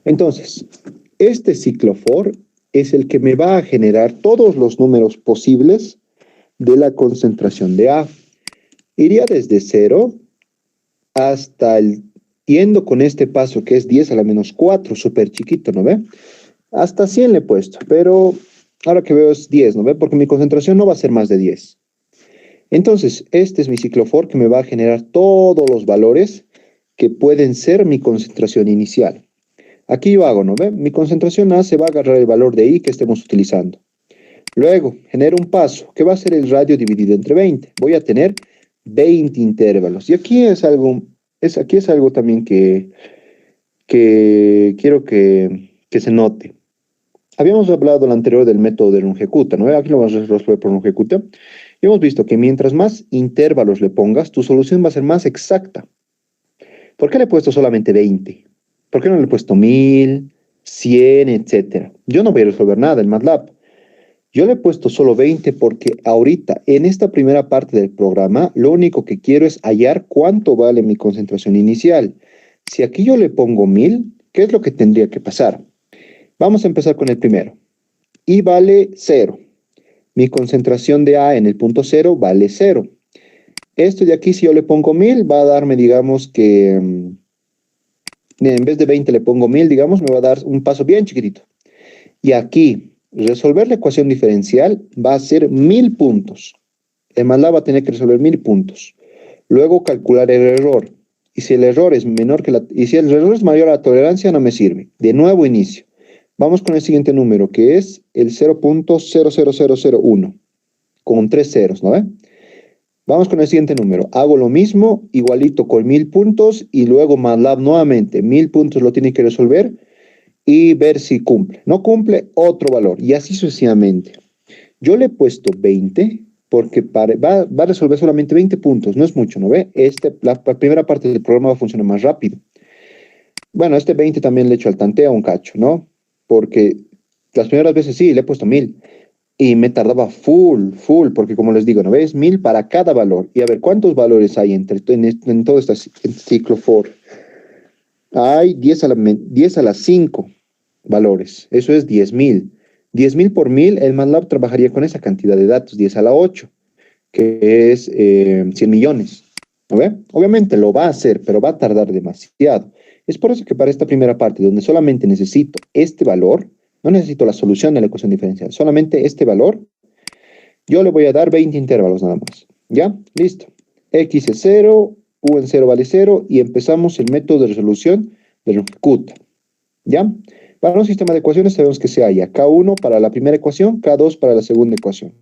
entonces, este ciclo for es el que me va a generar todos los números posibles de la concentración de A. Iría desde 0 hasta yendo con este paso que es 10 a la menos 4, súper chiquito, ¿no ve? Hasta 100 le he puesto, pero ahora que veo es 10, ¿no ve? Porque mi concentración no va a ser más de 10. Entonces, este es mi ciclo for que me va a generar todos los valores que pueden ser mi concentración inicial. Aquí yo hago, ¿no ve? Mi concentración A se va a agarrar el valor de I que estemos utilizando. Luego, genero un paso, que va a ser el radio dividido entre 20. Voy a tener 20 intervalos. Y aquí es algo, también que quiero que se note. Habíamos hablado lo anterior del método de Runge-Kutta, ¿no? Aquí lo vamos a resolver por Runge-Kutta. Y hemos visto que mientras más intervalos le pongas, tu solución va a ser más exacta. ¿Por qué le he puesto solamente 20? ¿Por qué no le he puesto 1000? 100, etcétera. Yo no voy a resolver nada en MATLAB. Yo le he puesto solo 20 porque ahorita, en esta primera parte del programa, lo único que quiero es hallar cuánto vale mi concentración inicial. Si aquí yo le pongo 1000, ¿qué es lo que tendría que pasar? Vamos a empezar con el primero. Y vale 0. Mi concentración de A en el punto 0 vale 0. Esto de aquí, si yo le pongo 1000, va a darme, digamos que, en vez de 20 le pongo 1000, digamos, me va a dar un paso bien chiquitito. Y aquí, resolver la ecuación diferencial va a ser 1000 puntos. El MATLAB va a tener que resolver 1000 puntos. Luego calcular el error. Y si el error es menor que y si el error es mayor a la tolerancia, no me sirve. De nuevo inicio. Vamos con el siguiente número, que es el 0.00001, con 3 ceros, ¿no ve? Vamos con el siguiente número. Hago lo mismo, igualito con 1000 puntos, y luego MATLAB nuevamente. 1000 puntos lo tiene que resolver y ver si cumple. No cumple, otro valor, y así sucesivamente. Yo le he puesto 20 porque va a resolver solamente 20 puntos, no es mucho, ¿no ve? La primera parte del programa va a funcionar más rápido. Bueno, 20 también le he hecho al tanteo un cacho, ¿no? Porque las primeras veces sí, le he puesto 1000 y me tardaba full, porque como les digo, ¿no ves? 1000 para cada valor. Y a ver, ¿cuántos valores hay en todo este ciclo for? Hay 10 a las 5 valores, eso es 10.000. 10.000 por 1000, el MATLAB trabajaría con esa cantidad de datos, 10 a la 8, que es 100 millones. ¿No ve? Obviamente lo va a hacer, pero va a tardar demasiado. Es por eso que para esta primera parte, donde solamente necesito este valor, no necesito la solución de la ecuación diferencial, solamente este valor, yo le voy a dar 20 intervalos nada más. ¿Ya? Listo. X es 0, U en 0 vale 0, y empezamos el método de resolución de Runge-Kutta. ¿Ya? Para un sistema de ecuaciones sabemos que se halla K1 para la primera ecuación, K2 para la segunda ecuación.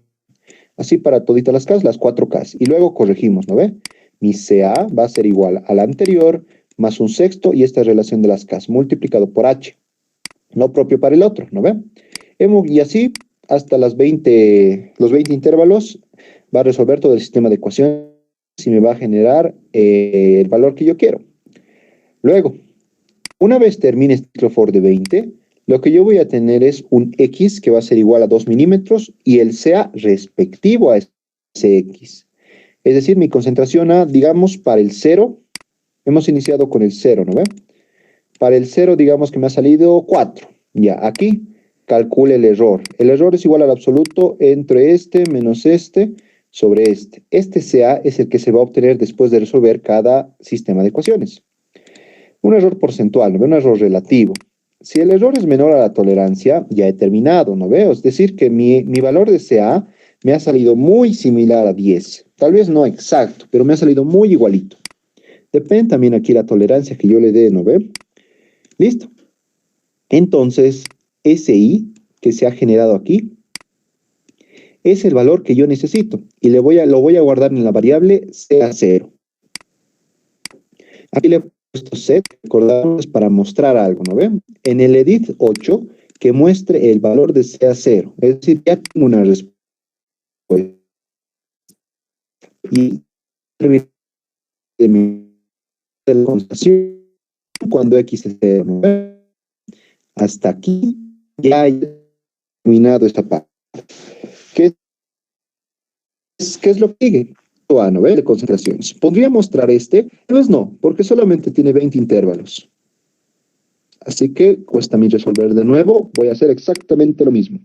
Así para toditas las Ks, las 4 Ks. Y luego corregimos, ¿no ve? Mi CA va a ser igual a la anterior más un sexto y esta relación de las Ks multiplicado por H. Lo propio para el otro, ¿no ve? Y así hasta los 20 intervalos va a resolver todo el sistema de ecuaciones y me va a generar el valor que yo quiero. Luego, una vez termine este ciclo for de 20, lo que yo voy a tener es un X que va a ser igual a 2 milímetros y el CA respectivo a ese X. Es decir, mi concentración A, digamos, para el 0, hemos iniciado con el 0, ¿no ve? Para el 0, digamos que me ha salido 4. Ya, aquí calcule el error. El error es igual al absoluto entre este menos este sobre este. Este CA es el que se va a obtener después de resolver cada sistema de ecuaciones. Un error porcentual, ¿no ve? Un error relativo. Si el error es menor a la tolerancia, ya he terminado, ¿no veo? Es decir, que mi valor de CA me ha salido muy similar a 10. Tal vez no exacto, pero me ha salido muy igualito. Depende también aquí la tolerancia que yo le dé, ¿no ve? Listo. Entonces, SI que se ha generado aquí es el valor que yo necesito y lo voy a guardar en la variable CA0. Aquí le he puesto set, recordamos, para mostrar algo, ¿no ven? En el edit 8, que muestre el valor de CA0, es decir, ya tengo una respuesta. Y de mi constatación cuando X es 0, ¿no ven? Hasta aquí ya he terminado esta parte. ¿Qué es lo que sigue? A, ¿no ve? De concentraciones. ¿Podría mostrar este? Pues no, porque solamente tiene 20 intervalos. Así que cuesta a mí resolver de nuevo. Voy a hacer exactamente lo mismo.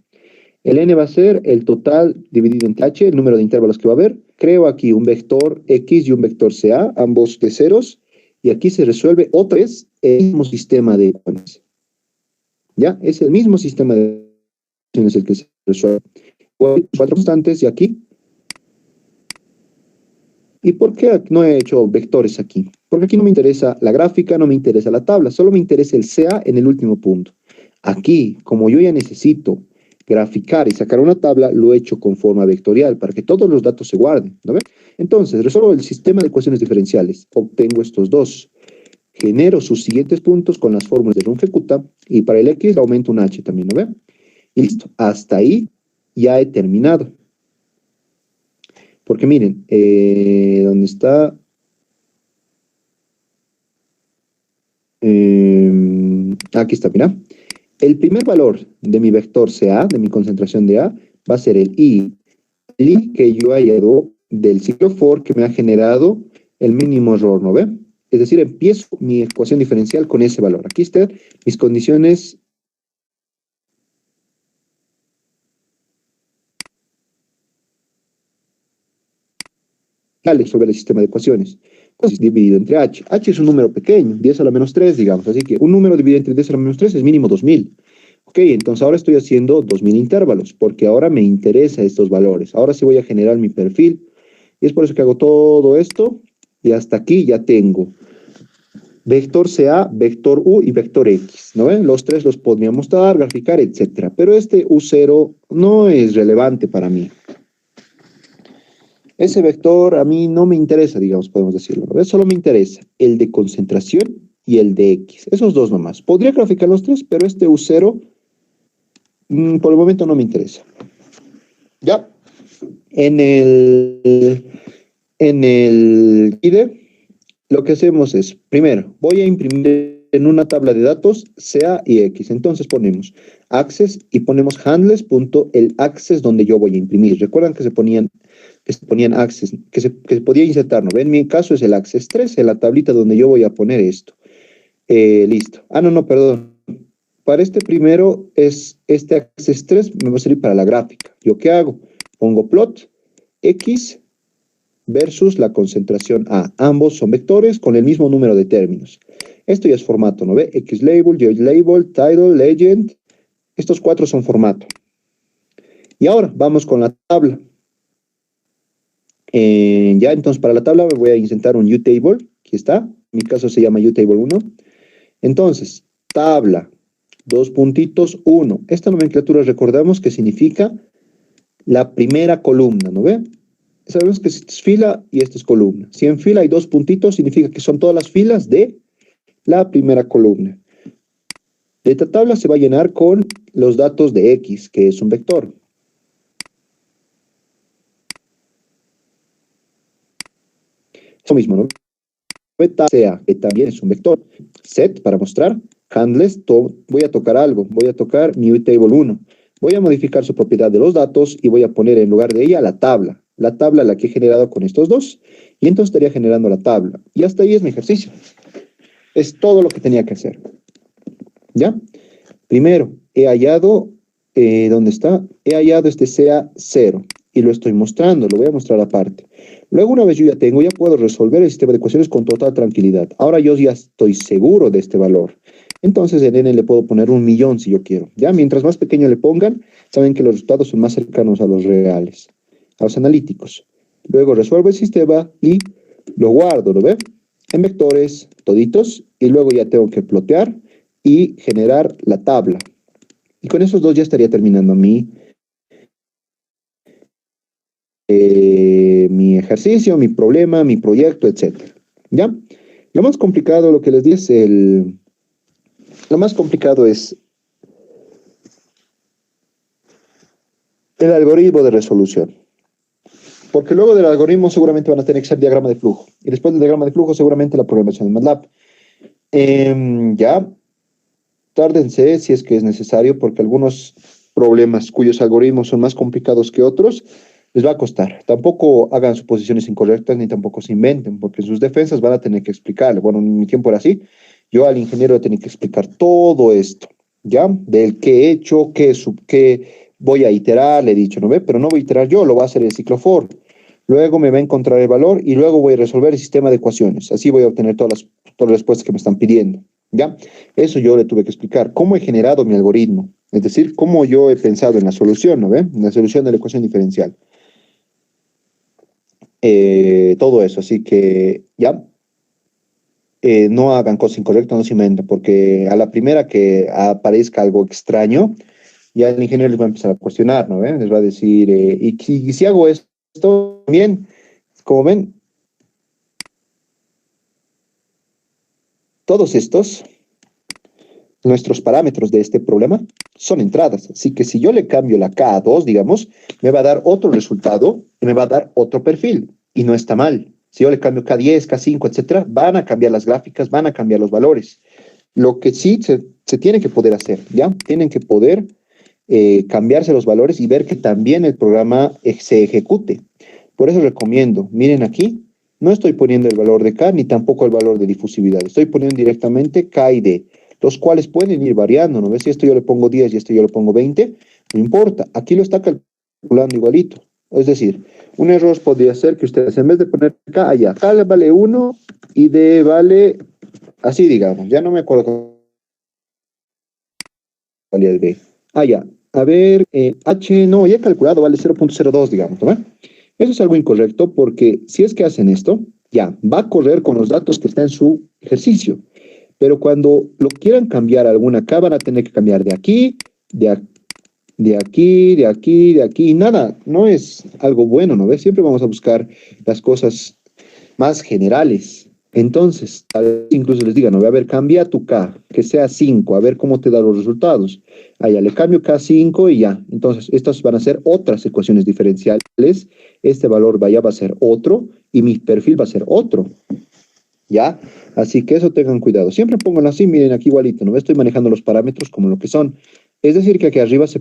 El n va a ser el total dividido entre h, el número de intervalos que va a haber. Creo aquí un vector x y un vector ca, ambos de ceros. Y aquí se resuelve otra vez el mismo sistema de ecuaciones. ¿Ya? Es el mismo sistema de ecuaciones el que se resuelve. 4 constantes y aquí. ¿Y por qué no he hecho vectores aquí? Porque aquí no me interesa la gráfica, no me interesa la tabla, solo me interesa el CA en el último punto. Aquí, como yo ya necesito graficar y sacar una tabla, lo he hecho con forma vectorial para que todos los datos se guarden, ¿no ve? Entonces, resuelvo el sistema de ecuaciones diferenciales, obtengo estos dos, genero sus siguientes puntos con las fórmulas de Runge-Kutta y para el X le aumento un H también, ¿no ve? Y listo, hasta ahí ya he terminado. Porque miren, ¿dónde está? Aquí está, mira. El primer valor de mi vector CA, de mi concentración de A, va a ser el I. El I que yo he hallado del ciclo for que me ha generado el mínimo error, ¿no ve? Es decir, empiezo mi ecuación diferencial con ese valor. Aquí están mis condiciones sobre el sistema de ecuaciones. Entonces, dividido entre h. H es un número pequeño, 10 a la menos 3, digamos. Así que un número dividido entre 10 a la menos 3 es mínimo 2000. Ok, entonces ahora estoy haciendo 2000 intervalos, porque ahora me interesan estos valores. Ahora sí voy a generar mi perfil. Y es por eso que hago todo esto. Y hasta aquí ya tengo vector CA, vector U y vector X, ¿no ven? Los tres los podríamos dar, graficar, etcétera. Pero este U0 no es relevante para mí. Ese vector a mí no me interesa, digamos, podemos decirlo, ¿no? Solo me interesa el de concentración y el de X. Esos dos nomás. Podría graficar los tres, pero este U0 por el momento no me interesa. Ya. En el IDE, lo que hacemos es, primero, voy a imprimir en una tabla de datos CA y X. Entonces ponemos access y ponemos handles.el access donde yo voy a imprimir. Recuerdan que se ponían access, que se podía insertar, ¿no? En mi caso es el access 3, en la tablita donde yo voy a poner esto. Listo. No, perdón. Para este primero es este access 3 me va a servir para la gráfica. ¿Yo qué hago? Pongo plot X versus la concentración A. Ambos son vectores con el mismo número de términos. Esto ya es formato, ¿no ve? X label, Y label, title, legend. Estos cuatro son formato. Y ahora vamos con la tabla. Ya, entonces para la tabla me voy a insertar un uTable. Aquí está. En mi caso se llama uTable 1. Entonces, tabla, 1. Esta nomenclatura recordamos que significa la primera columna, ¿no ve? Sabemos que esto es fila y esto es columna. Si en fila hay 2 puntitos, significa que son todas las filas de la primera columna. De esta tabla se va a llenar con los datos de X, que es un vector. Eso mismo, ¿no? Sea, que también es un vector. Set, para mostrar. Handles, voy a tocar algo. Voy a tocar mi table 1. Voy a modificar su propiedad de los datos y voy a poner en lugar de ella la tabla. La tabla la que he generado con estos dos. Y entonces estaría generando la tabla. Y hasta ahí es mi ejercicio. Es todo lo que tenía que hacer. ¿Ya? Primero, he hallado, ¿dónde está? He hallado este sea 0 y lo estoy mostrando, lo voy a mostrar aparte. Luego, una vez yo ya tengo, ya puedo resolver el sistema de ecuaciones con total tranquilidad. Ahora yo ya estoy seguro de este valor. Entonces en n le puedo poner 1.000.000 si yo quiero. Ya, mientras más pequeño le pongan, saben que los resultados son más cercanos a los reales, a los analíticos. Luego resuelvo el sistema y lo guardo, ¿lo ve? En vectores, toditos, y luego ya tengo que plotear y generar la tabla. Y con esos dos ya estaría terminando mi ejercicio, mi problema, mi proyecto, etc. ¿Ya? Lo más complicado, lo que les dije es lo más complicado es el algoritmo de resolución. Porque luego del algoritmo seguramente van a tener que ser diagrama de flujo. Y después del diagrama de flujo seguramente la programación en MATLAB. Ya, tárdense si es que es necesario, porque algunos problemas cuyos algoritmos son más complicados que otros, les va a costar. Tampoco hagan suposiciones incorrectas ni tampoco se inventen, porque en sus defensas van a tener que explicarle. Bueno, en mi tiempo era así. Yo al ingeniero tenía que explicar todo esto, ¿ya? Del qué he hecho, qué voy a iterar, le he dicho, ¿no ve? Pero no voy a iterar yo, lo va a hacer el ciclo for. Luego me va a encontrar el valor y luego voy a resolver el sistema de ecuaciones. Así voy a obtener todas las respuestas que me están pidiendo, ¿ya? Eso yo le tuve que explicar. ¿Cómo he generado mi algoritmo? Es decir, cómo yo he pensado en la solución, ¿no ve? En la solución de la ecuación diferencial. Todo eso, así que, ¿ya? No hagan cosas incorrectas, no se inventen, porque a la primera que aparezca algo extraño, ya el ingeniero les va a empezar a cuestionar, ¿no ven? Les va a decir, y si hago esto bien, como ven, todos estos, nuestros parámetros de este problema, son entradas. Así que si yo le cambio la K a 2, digamos, me va a dar otro resultado y me va a dar otro perfil. Y no está mal. Si yo le cambio K10, K5, etcétera, van a cambiar las gráficas, van a cambiar los valores. Lo que sí se tiene que poder hacer, ¿ya? Tienen que poder cambiarse los valores y ver que también el programa se ejecute. Por eso recomiendo, miren aquí, no estoy poniendo el valor de K ni tampoco el valor de difusividad, estoy poniendo directamente K y D, los cuales pueden ir variando, ¿no ves? Si esto yo le pongo 10 y esto yo le pongo 20, no importa, aquí lo está calculando igualito. Es decir, un error podría ser que ustedes en vez de poner K allá, K vale 1 y D vale, así digamos, ya no me acuerdo cuál valía el D. Ah, ya, a ver, H, no, ya he calculado, vale 0.02, digamos, ¿no? Eso es algo incorrecto porque si es que hacen esto, ya, va a correr con los datos que están en su ejercicio. Pero cuando lo quieran cambiar a alguna K, van a tener que cambiar de aquí, de aquí, de aquí, de aquí, de aquí, nada, no es algo bueno, ¿no ves? Siempre vamos a buscar las cosas más generales. Entonces, tal vez incluso les digan, no, a ver, cambia tu K, que sea 5, a ver cómo te da los resultados. Allá le cambio K5 y ya. Entonces, estas van a ser otras ecuaciones diferenciales. Este valor va a ser otro y mi perfil va a ser otro. ¿Ya? Así que eso tengan cuidado. Siempre pongan así, miren aquí igualito, ¿no? Estoy manejando los parámetros como lo que son. Es decir, que aquí arriba se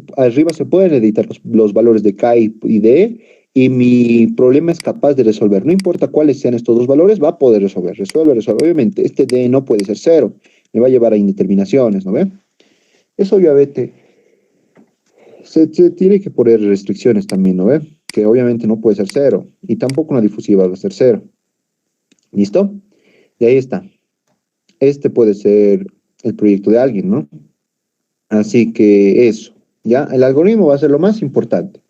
pueden editar los valores de K y D y mi problema es capaz de resolver. No importa cuáles sean estos dos valores, va a poder resolver. Resuelve. Obviamente, este D no puede ser cero. Me va a llevar a indeterminaciones, ¿no ve? Eso obviamente se tiene que poner restricciones también, ¿no ve? Que obviamente no puede ser cero y tampoco una difusiva va a ser cero. ¿Listo? Y ahí está. Este puede ser el proyecto de alguien, ¿no? Así que eso, ¿ya? El algoritmo va a ser lo más importante,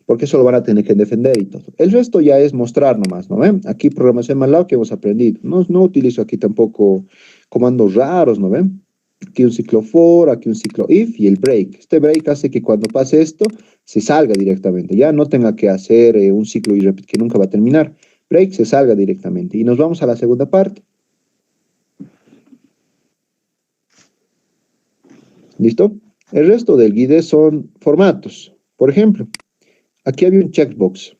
porque eso lo van a tener que defender y todo. El resto ya es mostrar nomás, ¿no ven? Aquí programación MATLAB que hemos aprendido. No utilizo aquí tampoco comandos raros, ¿no ven? Aquí un ciclo for, aquí un ciclo if y el break. Este break hace que cuando pase esto, se salga directamente, ya no tenga que hacer un ciclo y repeat que nunca va a terminar. Break se salga directamente. Y nos vamos a la segunda parte. ¿Listo? El resto del guide son formatos. Por ejemplo, aquí había un checkbox.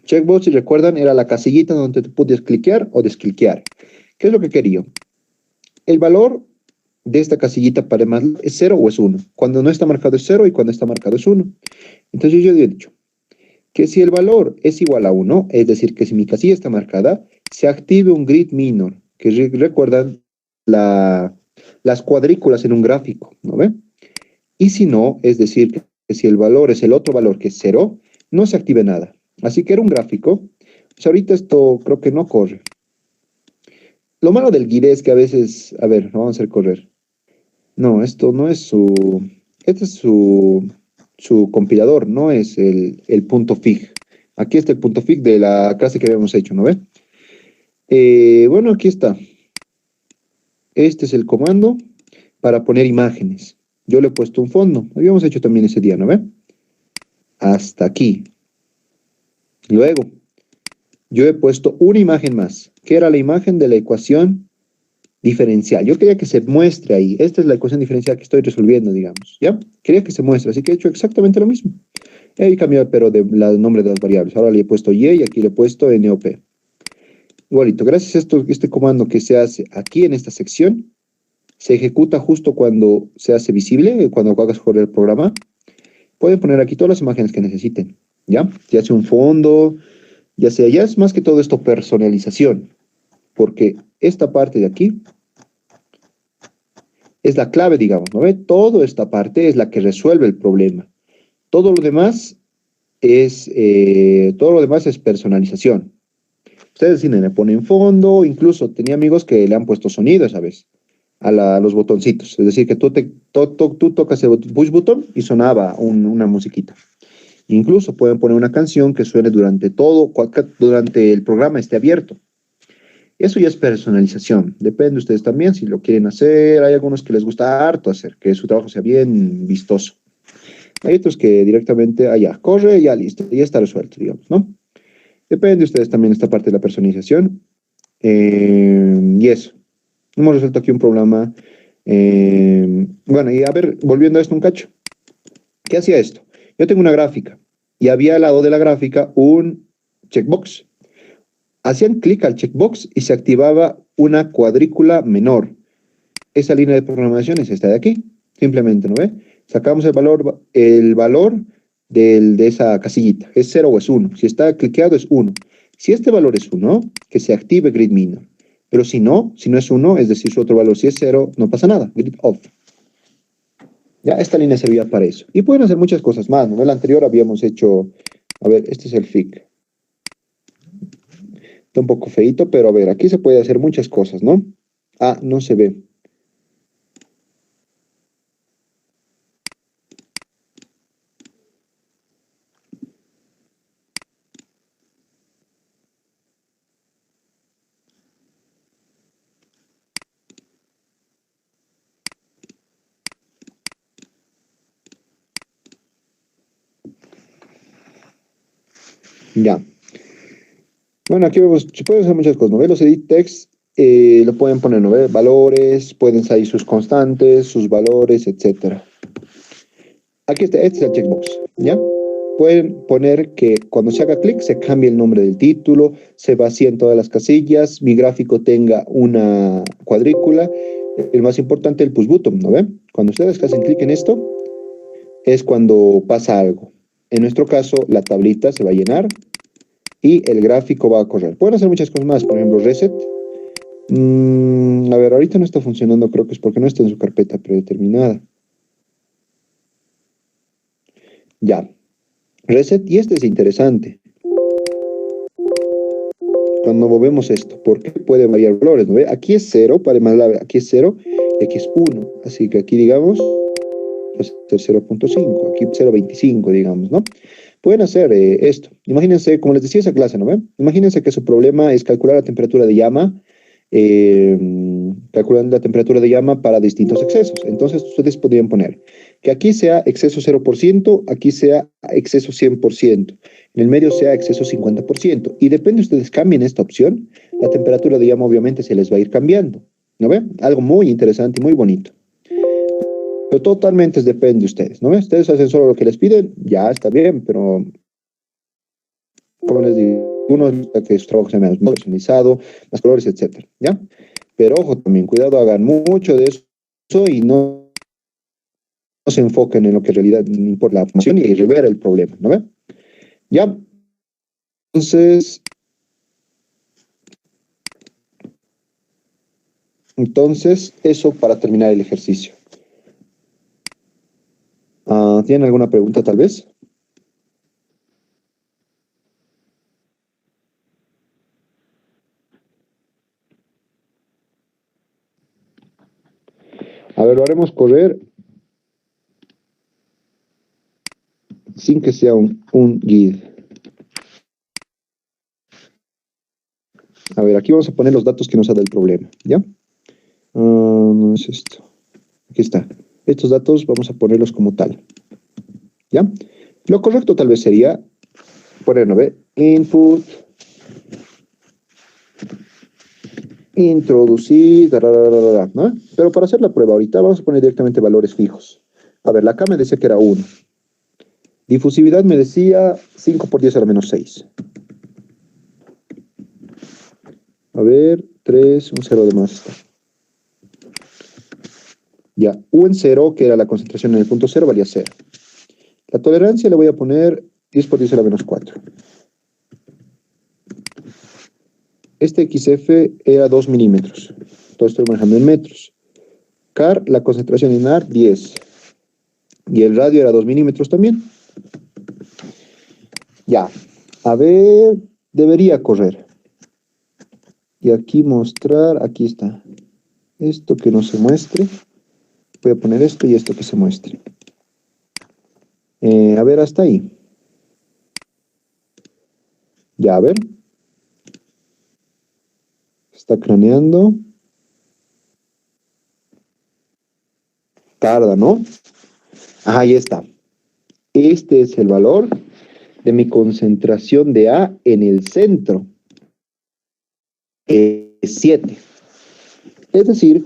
Checkbox, si recuerdan, era la casillita donde tú podías cliquear o descliquear. ¿Qué es lo que quería? El valor de esta casillita para más es 0 o es 1. Cuando no está marcado es 0 y cuando está marcado es 1. Entonces yo he dicho que si el valor es igual a 1, es decir, que si mi casilla está marcada, se active un grid minor, que recuerdan las cuadrículas en un gráfico, ¿no ven? Y si no, es decir, que si el valor es el otro valor que es 0, no se active nada. Así que era un gráfico. Pues ahorita esto creo que no corre. Lo malo del guide es que a veces, a ver, vamos a hacer correr. No, esto no es este es su compilador, no es el punto fig. Aquí está el punto fig de la clase que habíamos hecho, ¿no ve? Bueno, aquí está. Este es el comando para poner imágenes. Yo le he puesto un fondo. Habíamos hecho también ese día, ¿no ve? Hasta aquí. Luego, yo he puesto una imagen más, que era la imagen de la ecuación diferencial. Yo quería que se muestre ahí. Esta es la ecuación diferencial que estoy resolviendo, digamos. ¿Ya? Quería que se muestre, así que he hecho exactamente lo mismo. He cambiado, pero el nombre de las variables. Ahora le he puesto y aquí le he puesto NOP. Igualito, gracias a este comando que se hace aquí en esta sección, se ejecuta justo cuando se hace visible, cuando hagas correr el programa. Pueden poner aquí todas las imágenes que necesiten, ¿ya? Ya sea un fondo, ya es más que todo esto personalización, porque esta parte de aquí es la clave, digamos, ¿no ve? Toda esta parte es la que resuelve el problema. Todo lo demás es personalización. Ustedes deciden, le ponen fondo, incluso tenía amigos que le han puesto sonido esa vez a los botoncitos. Es decir, que tú tocas el push button y sonaba una musiquita. Incluso pueden poner una canción que suene durante el programa esté abierto. Eso ya es personalización. Depende de ustedes también si lo quieren hacer. Hay algunos que les gusta harto hacer, que su trabajo sea bien vistoso. Hay otros que directamente, allá, corre, ya listo, ya está resuelto, digamos, ¿no? Depende de ustedes también esta parte de la personalización. Y eso. Hemos resuelto aquí un problema. Bueno, y a ver, volviendo a esto un cacho. ¿Qué hacía esto? Yo tengo una gráfica y había al lado de la gráfica un checkbox. Hacían clic al checkbox y se activaba una cuadrícula menor. esa línea de programación es esta de aquí. Simplemente, ¿no ve? Sacamos el valor de esa casillita. ¿Es 0 o es 1? Si está cliqueado es 1. Si este valor es 1, que se active grid minor. Pero si no es 1, es decir, su otro valor si es 0, no pasa nada. Grid off. Ya, esta línea servía para eso. Y pueden hacer muchas cosas más, ¿no? En el anterior habíamos hecho, a ver, este es el FIC. Está un poco feito, pero a ver, aquí se puede hacer muchas cosas, ¿no? Ah, no se ve. Ya. Bueno, aquí vemos, se pueden hacer muchas cosas, ¿no ve? Los edit text lo pueden poner, ¿no ve? Valores, pueden salir sus constantes, sus valores, etcétera. Aquí está, este es el checkbox, ¿ya? Pueden poner que cuando se haga clic se cambie el nombre del título, se vacíen todas las casillas, mi gráfico tenga una cuadrícula. El más importante, el push button, ¿no ven? Cuando ustedes hacen clic en esto, es cuando pasa algo. En nuestro caso, la tablita se va a llenar y el gráfico va a correr. Pueden hacer muchas cosas más, por ejemplo, reset. A ver, ahorita no está funcionando, creo que es porque no está en su carpeta predeterminada. Ya. Reset, y este es interesante. Cuando movemos esto, porque puede variar valores, ¿no ve? Aquí es 0, para más la, aquí es 0 y aquí es 1. Así que aquí, digamos, pues es 0.5, aquí 0.25, digamos, ¿no? Pueden hacer esto. Imagínense, como les decía esa clase, ¿no ven? Imagínense que su problema es calcular la temperatura de llama, calculando la temperatura de llama para distintos excesos. Entonces, ustedes podrían poner que aquí sea exceso 0%, aquí sea exceso 100%, en el medio sea exceso 50%. Y depende, ustedes cambien esta opción, la temperatura de llama obviamente se les va a ir cambiando. ¿No ven? Algo muy interesante y muy bonito. Pero totalmente depende de ustedes, ¿no ven? Ustedes hacen solo lo que les piden, ya está bien, pero como les digo, uno busca que su trabajo sea más personalizado, más colores, etcétera, ¿ya? Pero ojo también, cuidado, hagan mucho de eso y no se enfoquen en lo que en realidad no importa la función y resolver el problema, ¿no ven? Ya, entonces, eso para terminar el ejercicio. ¿Tienen alguna pregunta tal vez? A ver, lo haremos correr sin que sea un GUID. A ver, aquí vamos a poner los datos que nos ha dado el problema, ¿ya? No es esto. Aquí está. Estos datos vamos a ponerlos como tal, ¿ya? Lo correcto tal vez sería poner, ¿no ve? Input, introducir, ¿no? Pero para hacer la prueba ahorita vamos a poner directamente valores fijos. A ver, la K me decía que era 1. Difusividad me decía 5 por 10 a la menos 6. A ver, 3, un 0 de más. Ya, U en 0, que era la concentración en el punto 0, valía 0. La tolerancia le voy a poner 10 por 10 a la menos 4. Este XF era 2 milímetros. Todo estoy manejando en metros. CAR, la concentración en AR, 10. Y el radio era 2 milímetros también. Ya. A ver, debería correr. Y aquí mostrar, aquí está. Esto que no se muestre. Voy a poner esto y esto que se muestre. A ver, hasta ahí. Ya, a ver. Está craneando. Tarda, ¿no? Ahí está. Este es el valor de mi concentración de A en el centro. 7. Es decir,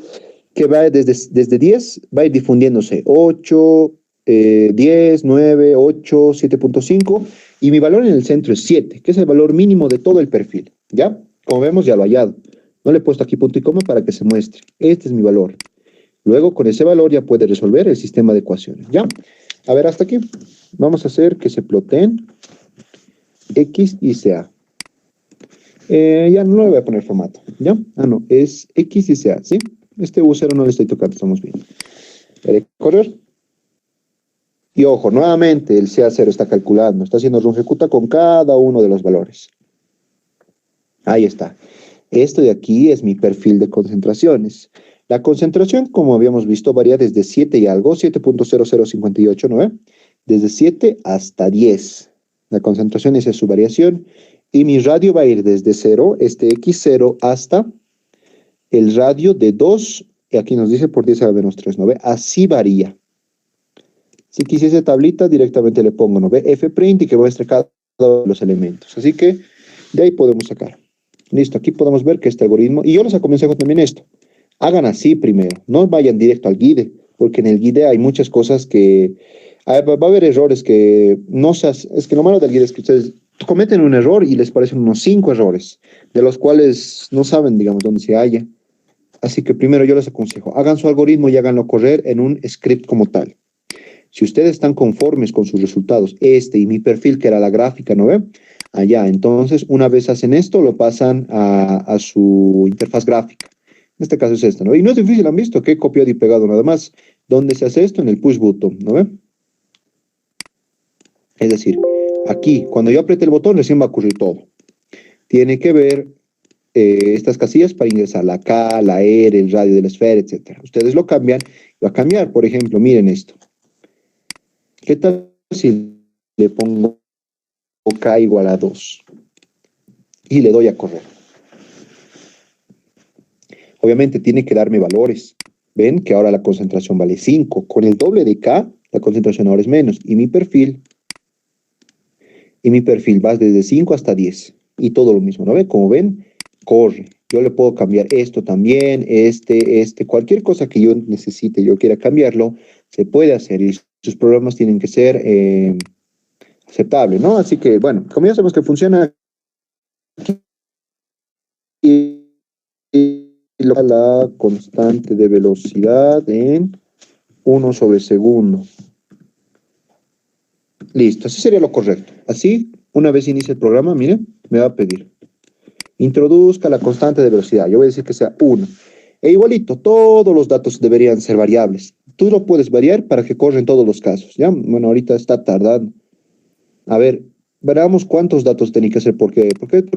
que va desde 10, va a ir difundiéndose 8, 10, 9, 8, 7.5, y mi valor en el centro es 7, que es el valor mínimo de todo el perfil, ¿ya? Como vemos, ya lo he hallado. No le he puesto aquí punto y coma para que se muestre. Este es mi valor. Luego, con ese valor ya puede resolver el sistema de ecuaciones. ¿Ya? A ver, hasta aquí. Vamos a hacer que se ploteen X y CA. Ya no le voy a poner formato. ¿Ya? Ah, no. Es X y CA, ¿sí? Este U0 no le estoy tocando, estamos bien. Haré correr. Y ojo, nuevamente el CA0 está calculando, está haciendo run ejecuta con cada uno de los valores. Ahí está. Esto de aquí es mi perfil de concentraciones. La concentración, como habíamos visto, varía desde 7 y algo, 7.0058, ¿no ve? Desde 7 hasta 10. La concentración esa es su variación. Y mi radio va a ir desde 0, este X0, hasta el radio de 2, y aquí nos dice por 10 a la menos 3, ¿no ve? Así varía. Si quisiese tablita, directamente le pongo, ¿no ve? Fprint y que muestre cada uno de los elementos. Así que de ahí podemos sacar. Listo, aquí podemos ver que este algoritmo, y yo les aconsejo también esto, hagan así primero, no vayan directo al guide, porque en el guide hay muchas cosas que, va a haber errores que no se, es que lo malo del guide es que ustedes cometen un error y les parecen unos 5 errores, de los cuales no saben, digamos, dónde se halla. Así que primero yo les aconsejo, hagan su algoritmo y háganlo correr en un script como tal. Si ustedes están conformes con sus resultados, este y mi perfil, que era la gráfica, ¿no ve? Allá, entonces, una vez hacen esto, lo pasan a su interfaz gráfica. En este caso es esta, ¿no? Y no es difícil, han visto que he copiado y pegado nada más. ¿Dónde se hace esto? En el push button, ¿no ve? Es decir, aquí, cuando yo apriete el botón, recién va a ocurrir todo. Tiene que ver estas casillas para ingresar la K, la R, el radio de la esfera, etcétera. Ustedes lo cambian, va a cambiar, por ejemplo, miren esto. ¿Qué tal si le pongo K igual a 2 y le doy a correr? Obviamente tiene que darme valores. Ven que ahora la concentración vale 5. Con el doble de K, la concentración ahora es menos. Y mi perfil va desde 5 hasta 10. Y todo lo mismo, ¿no ven? Como ven, corre. Yo le puedo cambiar esto también, cualquier cosa que yo necesite, yo quiera cambiarlo, se puede hacer. Y sus programas tienen que ser aceptables, ¿no? Así que, bueno, como ya sabemos que funciona, y la constante de velocidad en 1/segundo. Listo, así sería lo correcto. Así, una vez inicie el programa, miren, me va a pedir, introduzca la constante de velocidad. Yo voy a decir que sea 1. E igualito, todos los datos deberían ser variables. Tú lo puedes variar para que corra en todos los casos, ¿ya? Bueno, ahorita está tardando. A ver, veamos cuántos datos tiene que hacer, porque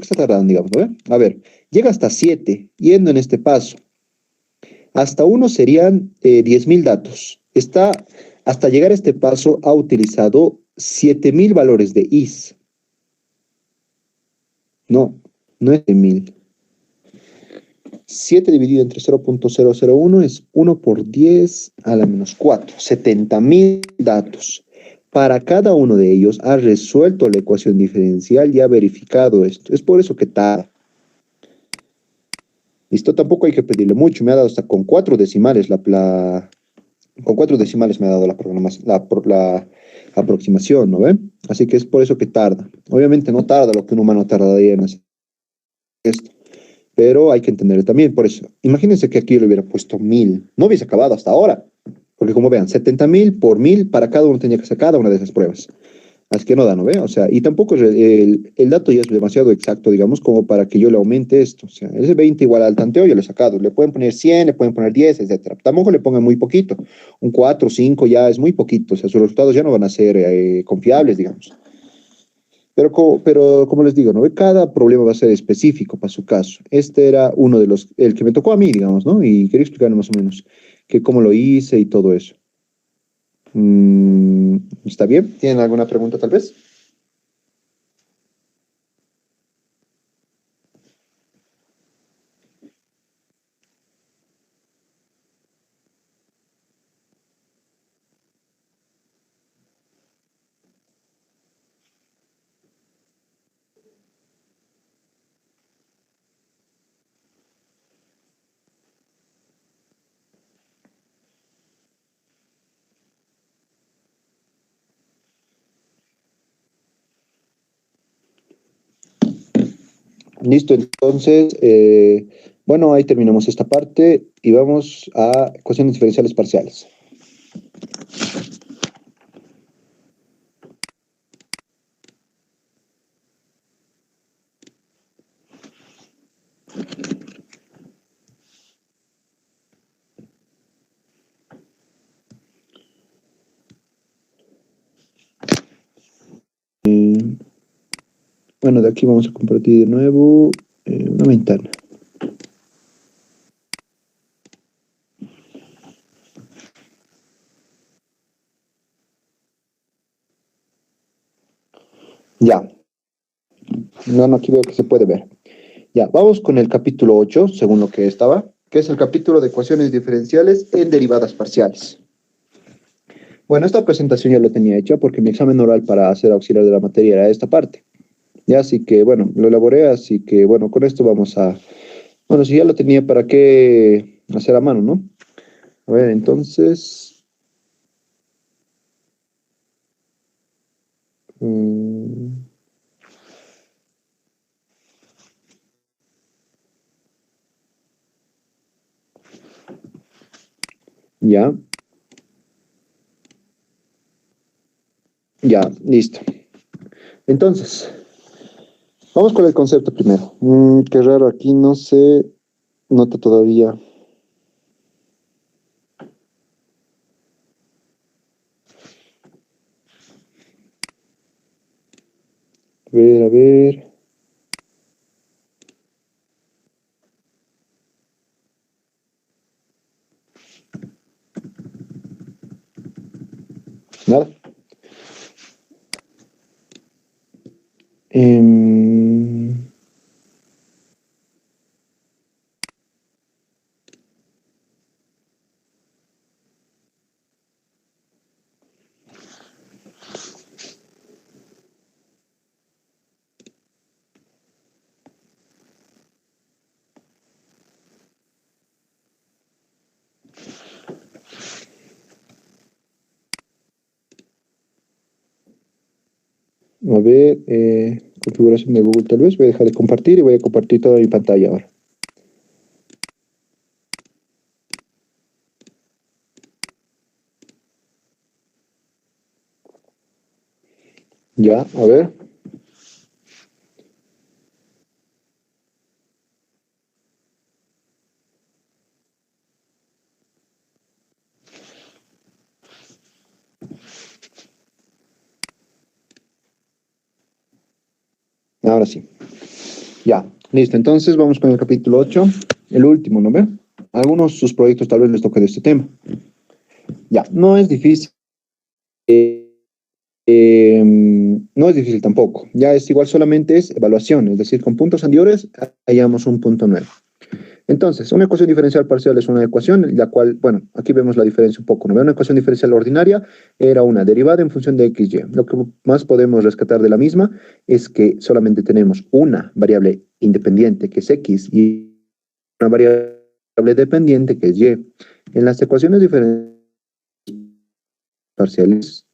está tardando, digamos, ¿no? A ver, llega hasta 7, yendo en este paso. Hasta uno serían 10.000 datos. Hasta llegar a este paso, ha utilizado 7.000 valores de is. No, no es de 1.000. 7 dividido entre 0.001 es 1 por 10 a la menos 4. 70.000 datos. Para cada uno de ellos ha resuelto la ecuación diferencial y ha verificado esto. Es por eso que tarda. Esto tampoco hay que pedirle mucho. Me ha dado hasta con 4 decimales con 4 decimales me ha dado la aproximación, ¿no ven? Así que es por eso que tarda. Obviamente no tarda lo que un humano tardaría en hacer esto, pero hay que entenderlo también. Por eso, imagínense que aquí yo le hubiera puesto 1.000. No hubiese acabado hasta ahora, porque como vean, 70.000 por 1.000, para cada uno tenía que hacer cada una de esas pruebas. Así que no da, ¿no ve? O sea, y tampoco el dato ya es demasiado exacto, digamos, como para que yo le aumente esto. O sea, ese 20 igual al tanteo yo lo he sacado. Le pueden poner 100, le pueden poner 10, etcétera. Tampoco le pongan muy poquito. Un 4, 5 ya es muy poquito. O sea, sus resultados ya no van a ser confiables, digamos. Pero como les digo, ¿no? Cada problema va a ser específico para su caso. Este era uno de el que me tocó a mí, digamos, ¿no? Y quería explicar más o menos que cómo lo hice y todo eso. ¿Está bien? ¿Tienen alguna pregunta tal vez? Listo, entonces, bueno, ahí terminamos esta parte y vamos a ecuaciones diferenciales parciales. Bueno, de aquí vamos a compartir de nuevo una ventana. Ya, no, aquí veo que se puede ver. Ya, vamos con el capítulo 8, según lo que estaba, que es el capítulo de ecuaciones diferenciales en derivadas parciales. Bueno, esta presentación ya lo tenía hecha porque mi examen oral para ser auxiliar de la materia era esta parte. Ya, así que, bueno, lo elaboré, así que, bueno, con esto vamos a... Bueno, si ya lo tenía, ¿para qué hacer a mano, no? A ver, entonces... ya, ya, listo. Entonces, vamos con el concepto primero. Qué raro, aquí no se nota todavía. A ver, a ver. Nada. Em, a ver, configuración de Google tal vez. Voy a dejar de compartir y voy a compartir toda mi pantalla ahora. Ya, a ver. Ahora sí. Ya, listo. Entonces vamos con el capítulo 8, el último, ¿no ve? Algunos sus proyectos tal vez les toque de este tema. Ya, no es difícil. No es difícil tampoco. Ya es igual, solamente es evaluación, es decir, con puntos anteriores hallamos un punto nuevo. Entonces, una ecuación diferencial parcial es una ecuación la cual, bueno, aquí vemos la diferencia un poco, ¿no? Una ecuación diferencial ordinaria era una derivada en función de x, y. Lo que más podemos rescatar de la misma es que solamente tenemos una variable independiente que es x y una variable dependiente que es y. En las ecuaciones diferenciales parciales,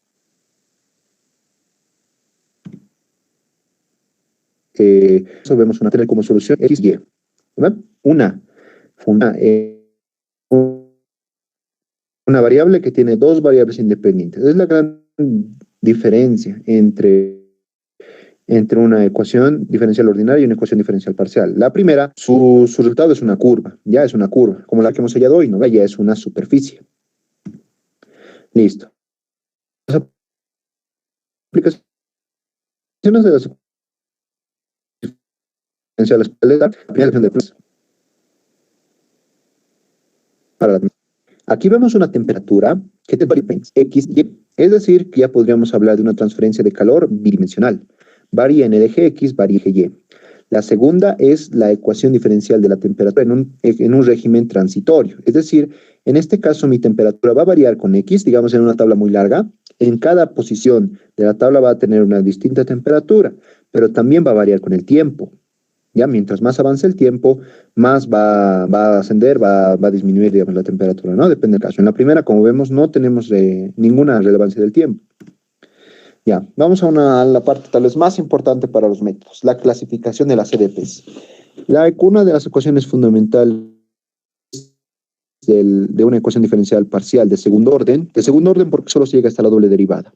vemos una tener como solución x, y. ¿Verdad? Una variable que tiene dos variables independientes. Es la gran diferencia entre una ecuación diferencial ordinaria y una ecuación diferencial parcial. La primera, su resultado es una curva, ya es una curva, como la que hemos hallado hoy, ¿no? Ya es una superficie. Listo. Las aplicaciones de las diferenciales parciales, aquí vemos una temperatura que te varía X, Y, es decir, que ya podríamos hablar de una transferencia de calor bidimensional. Varía en el eje X, varía en el eje Y. La segunda es la ecuación diferencial de la temperatura en un régimen transitorio. Es decir, en este caso mi temperatura va a variar con X, digamos en una tabla muy larga. En cada posición de la tabla va a tener una distinta temperatura, pero también va a variar con el tiempo. Ya mientras más avance el tiempo, más va a ascender, va a disminuir, digamos, la temperatura, ¿no? Depende del caso. En la primera, como vemos, no tenemos ninguna relevancia del tiempo. Ya, vamos a la parte tal vez más importante para los métodos, la clasificación de las CDPs. Una de las ecuaciones fundamentales de una ecuación diferencial parcial de segundo orden porque solo se llega hasta la doble derivada.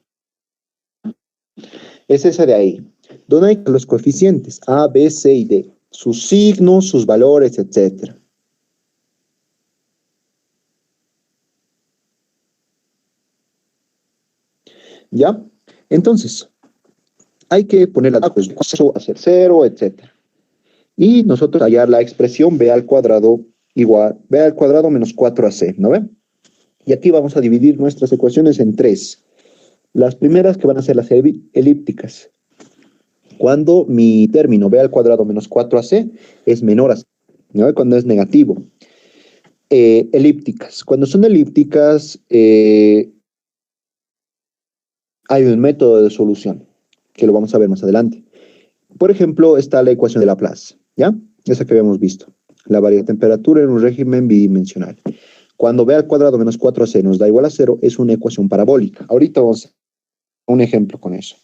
Es esa de ahí, donde hay los coeficientes A, B, C y D, sus signos, sus valores, etc. ¿Ya? Entonces, hay que poner la pues, hacer 0, etc. Y nosotros hallar la expresión b al cuadrado igual, b al cuadrado menos 4ac, ¿no ven? Y aquí vamos a dividir nuestras ecuaciones en tres. Las primeras que van a ser las elípticas. Cuando mi término b al cuadrado menos 4ac es menor a c, ¿no? Cuando es negativo. Elípticas. Cuando son elípticas, hay un método de solución, que lo vamos a ver más adelante. Por ejemplo, está la ecuación de Laplace, ¿ya? Esa que habíamos visto. La variable de temperatura en un régimen bidimensional. Cuando b al cuadrado menos 4ac nos da igual a 0, es una ecuación parabólica. Ahorita vamos a hacer un ejemplo con eso.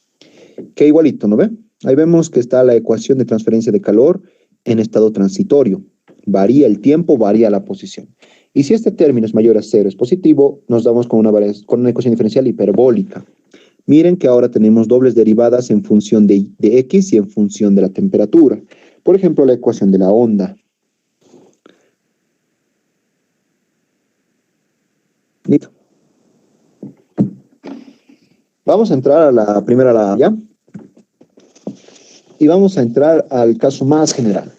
Que igualito, ¿no ve? Ahí vemos que está la ecuación de transferencia de calor en estado transitorio. Varía el tiempo, varía la posición. Y si este término es mayor a 0, es positivo, nos damos con una ecuación diferencial hiperbólica. Miren que ahora tenemos dobles derivadas en función de x y en función de la temperatura. Por ejemplo, la ecuación de la onda. Listo. Vamos a entrar a la primera, ¿ya? Y vamos a entrar al caso más general.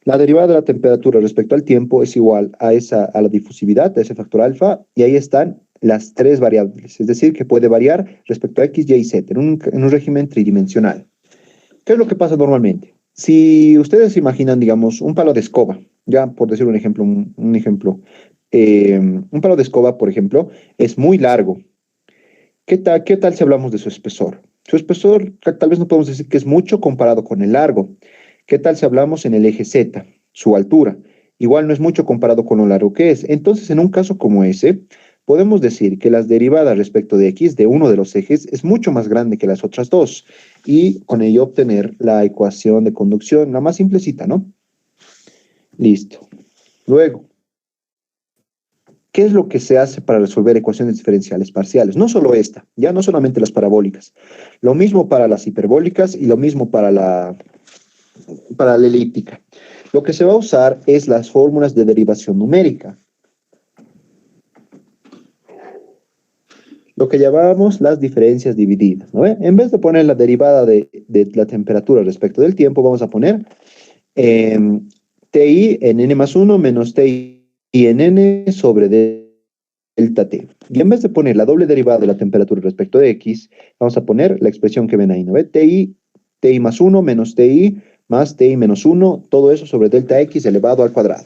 La derivada de la temperatura respecto al tiempo es igual a la difusividad, a ese factor alfa, y ahí están las tres variables, es decir, que puede variar respecto a x, y, z, en un régimen tridimensional. ¿Qué es lo que pasa normalmente? Si ustedes se imaginan, digamos, un palo de escoba, ya por decir un ejemplo, un palo de escoba, por ejemplo, es muy largo. ¿Qué tal si hablamos de su espesor? Su espesor tal vez no podemos decir que es mucho comparado con el largo. ¿Qué tal si hablamos en el eje Z, su altura? Igual no es mucho comparado con lo largo que es. Entonces, en un caso como ese, podemos decir que las derivadas respecto de x de uno de los ejes es mucho más grande que las otras dos. Y con ello obtener la ecuación de conducción, la más simplecita, ¿no? Listo. Luego, ¿qué es lo que se hace para resolver ecuaciones diferenciales parciales? No solo esta, ya no solamente las parabólicas. Lo mismo para las hiperbólicas y lo mismo para la elíptica. Lo que se va a usar es las fórmulas de derivación numérica. Lo que llamamos las diferencias divididas, ¿no? En vez de poner la derivada de la temperatura respecto del tiempo, vamos a poner TI en n más 1 menos TI en n sobre delta t. Y en vez de poner la doble derivada de la temperatura respecto de x, vamos a poner la expresión que ven ahí, ¿no? TI más 1 menos TI más TI menos 1, todo eso sobre delta x elevado al cuadrado.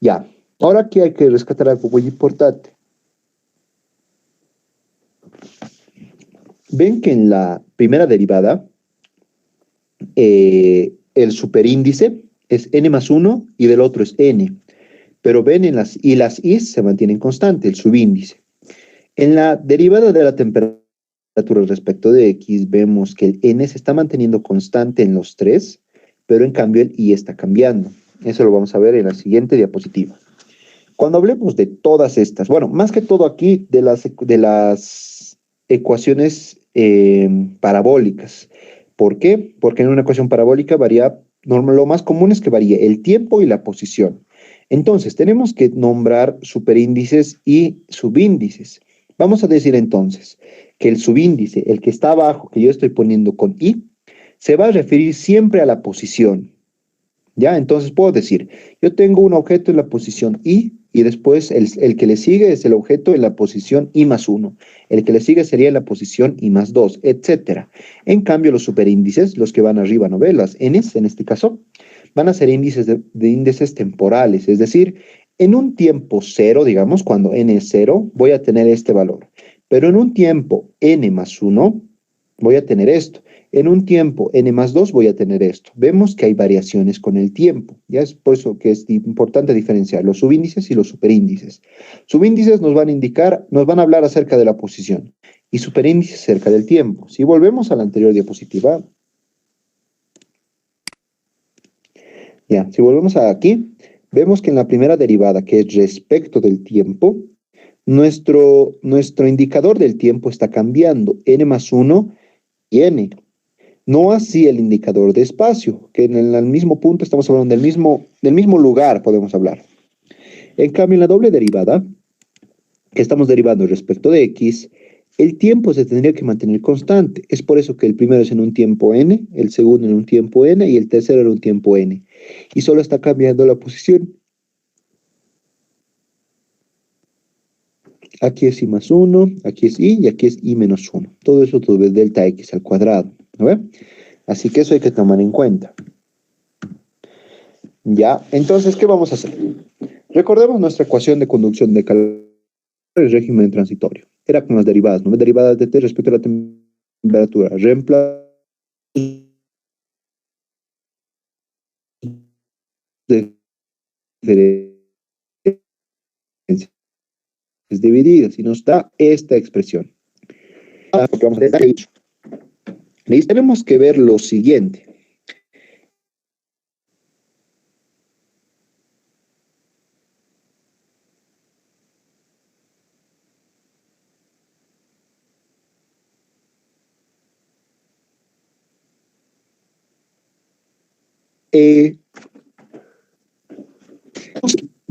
Ya, ahora aquí hay que rescatar algo muy importante. Ven que en la primera derivada, el superíndice es n más 1 y del otro es n. Pero ven, las y se mantienen constantes, el subíndice. En la derivada de la temperatura respecto de x, vemos que el n se está manteniendo constante en los tres, pero en cambio el y está cambiando. Eso lo vamos a ver en la siguiente diapositiva. Cuando hablemos de todas estas, bueno, más que todo aquí de las ecuaciones parabólicas. ¿Por qué? Porque en una ecuación parabólica lo más común es que varíe el tiempo y la posición. Entonces, tenemos que nombrar superíndices y subíndices. Vamos a decir entonces que el subíndice, el que está abajo, que yo estoy poniendo con i, se va a referir siempre a la posición. ¿Ya? Entonces puedo decir, yo tengo un objeto en la posición i, y después el que le sigue es el objeto en la posición i más 1. El que le sigue sería en la posición i más 2, etc. En cambio, los superíndices, los que van arriba, ¿no ven? Las n's, en este caso, van a ser índices de índices temporales. Es decir, en un tiempo cero, digamos, cuando n es 0, voy a tener este valor. Pero en un tiempo n más 1, voy a tener esto. En un tiempo n más 2 voy a tener esto. Vemos que hay variaciones con el tiempo. Ya es por eso que es importante diferenciar los subíndices y los superíndices. Subíndices nos van a hablar acerca de la posición. y superíndice cerca del tiempo. Si volvemos a la anterior diapositiva, ya, si volvemos a aquí, vemos que en la primera derivada, que es respecto del tiempo, nuestro indicador del tiempo está cambiando, n más 1 y n. No así el indicador de espacio, que en el mismo punto estamos hablando del mismo lugar, podemos hablar. En cambio, en la doble derivada, que estamos derivando respecto de x, el tiempo se tendría que mantener constante. Es por eso que el primero es en un tiempo n, el segundo en un tiempo n y el tercero en un tiempo n. Y solo está cambiando la posición. Aquí es i más 1, aquí es i y aquí es i menos 1. Todo eso todo es delta x al cuadrado. ¿No ve? Así que eso hay que tomar en cuenta. Ya, entonces, ¿qué vamos a hacer? Recordemos nuestra ecuación de conducción de calor del régimen transitorio. Era con las derivadas, ¿no? Derivadas de t respecto a la temperatura. Reemplazo de diferencias divididas y nos da esta expresión. Vamos a hacer. Tenemos que ver lo siguiente.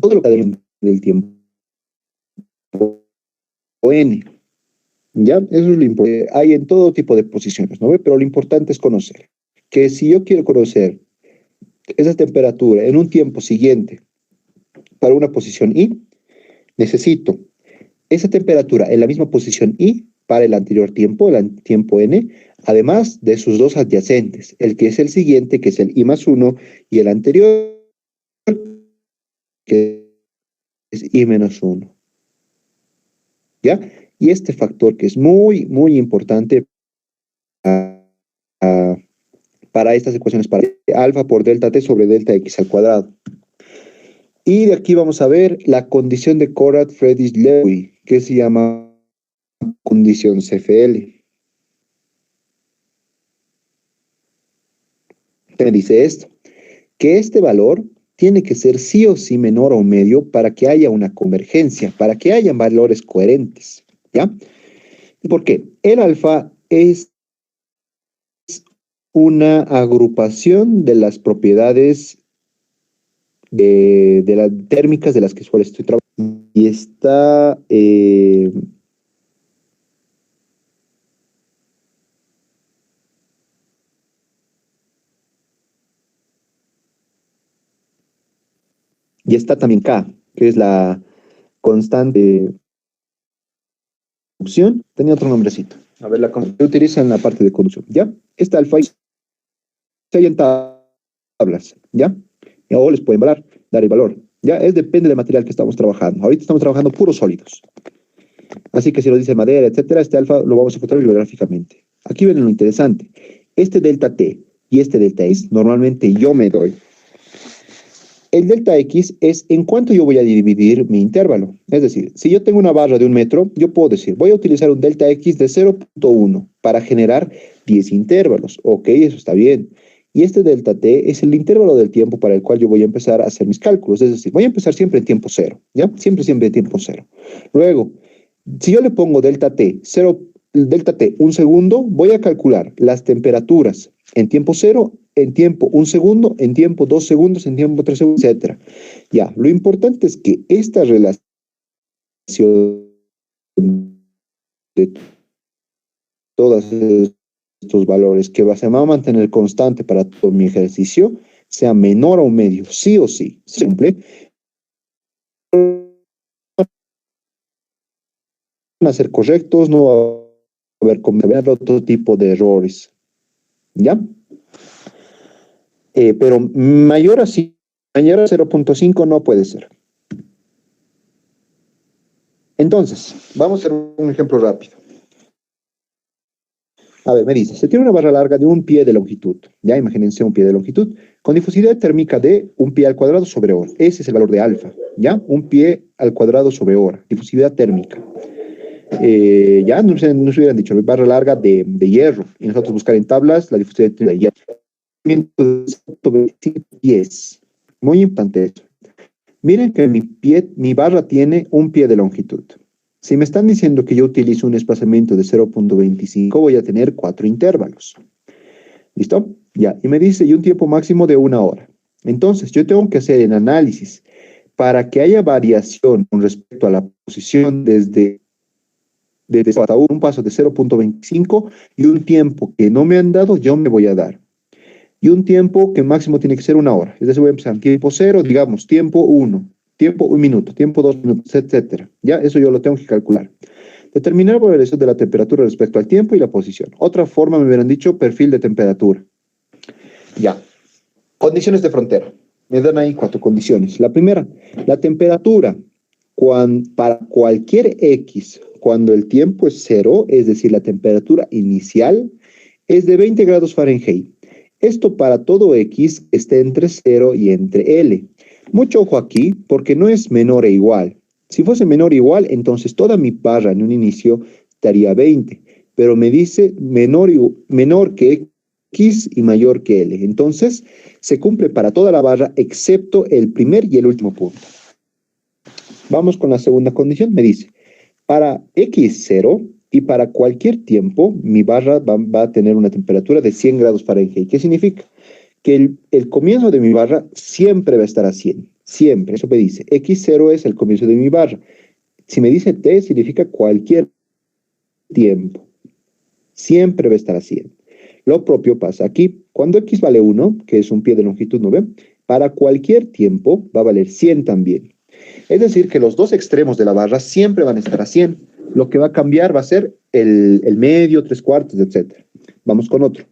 Todo lo que del tiempo n. ¿Ya? Eso es lo importante. Hay en todo tipo de posiciones, ¿no ve? Pero lo importante es conocer que si yo quiero conocer esa temperatura en un tiempo siguiente para una posición i, necesito esa temperatura en la misma posición i para el anterior tiempo, el tiempo n, además de sus dos adyacentes, el que es el siguiente, que es el i más 1, y el anterior, que es i menos 1. ¿Ya? Y este factor que es muy, muy importante para estas ecuaciones, para alfa por delta t sobre delta x al cuadrado. Y de aquí vamos a ver la condición de Conrad-Friedrich-Lewis, que se llama condición CFL. Me dice esto, que este valor tiene que ser sí o sí menor a un medio para que haya una convergencia, para que haya valores coherentes, ¿ya? ¿Por qué? El alfa es una agrupación de las propiedades de las térmicas de las que suele estoy trabajando y está también K, que es la constante conducción, tenía otro nombrecito. A ver, la que utiliza en la parte de conducción, ¿ya? Esta alfa hay en tablas, ¿ya? O les pueden dar el valor, ¿ya? Depende del material que estamos trabajando. Ahorita estamos trabajando puros sólidos. Así que si lo dice madera, etcétera, este alfa lo vamos a encontrar bibliográficamente. Aquí viene lo interesante. Este delta T y este delta X, normalmente yo me doy. El delta X es en cuánto yo voy a dividir mi intervalo. Es decir, si yo tengo una barra de 1 metro, yo puedo decir, voy a utilizar un delta X de 0.1 para generar 10 intervalos. Ok, eso está bien. Y este delta T es el intervalo del tiempo para el cual yo voy a empezar a hacer mis cálculos. Es decir, voy a empezar siempre en tiempo cero, ¿ya? Siempre en tiempo cero. Luego, si yo le pongo delta T, delta T 1 segundo, voy a calcular las temperaturas en tiempo 0, en tiempo 1 segundo, en tiempo 2 segundos, en tiempo 3 segundos, etc. Ya, lo importante es que esta relación de todos estos valores que se va a mantener constante para todo mi ejercicio sea menor a un medio, sí o sí, simple. Van a ser correctos, no va a haber otro tipo de errores, ¿ya? Pero mayor a 0.5 no puede ser. Entonces, vamos a hacer un ejemplo rápido. A ver, me dice, se tiene una barra larga de 1 pie de longitud, ya imagínense un pie de longitud, con difusividad térmica de 1 pie al cuadrado sobre hora. Ese es el valor de alfa, ¿ya? 1 pie al cuadrado sobre hora, difusividad térmica. ya nos hubieran dicho barra larga de hierro, y nosotros buscar en tablas la difusión de hierro. 10. Muy importante eso. Miren que mi barra tiene un pie de longitud. Si me están diciendo que yo utilizo un espaciamiento de 0.25, voy a tener 4 intervalos. ¿Listo? Ya, y me dice, y un tiempo máximo de 1 hora. Entonces, yo tengo que hacer el análisis para que haya variación con respecto a la posición desde hasta un paso de 0.25 y un tiempo que no me han dado, yo me voy a dar. Y un tiempo que máximo tiene que ser 1 hora. Es decir, voy a empezar en tiempo 0, digamos, tiempo 1, tiempo 1 minuto, tiempo 2 minutos, etcétera. Ya, eso yo lo tengo que calcular. Determinar la variación de la temperatura respecto al tiempo y la posición. Otra forma me hubieran dicho perfil de temperatura. Ya. Condiciones de frontera. Me dan ahí 4 condiciones. La primera, la temperatura para cualquier X, cuando el tiempo es 0, es decir, la temperatura inicial, es de 20 grados Fahrenheit. Esto para todo X esté entre 0 y entre L. Mucho ojo aquí, porque no es menor e igual. Si fuese menor o igual, entonces toda mi barra en un inicio estaría 20, pero me dice menor que X y mayor que L. Entonces, se cumple para toda la barra, excepto el primer y el último punto. Vamos con la segunda condición. Me dice, para X0 y para cualquier tiempo, mi barra va a tener una temperatura de 100 grados Fahrenheit. ¿Qué significa? Que el comienzo de mi barra siempre va a estar a 100. Siempre, eso me dice. X0 es el comienzo de mi barra. Si me dice T, significa cualquier tiempo. Siempre va a estar a 100. Lo propio pasa aquí. Cuando X vale 1, que es un pie de longitud, ¿no ven? Para cualquier tiempo va a valer 100 también. Es decir, que los dos extremos de la barra siempre van a estar a 100. Lo que va a cambiar va a ser el medio, 3/4, etc. Vamos con otro.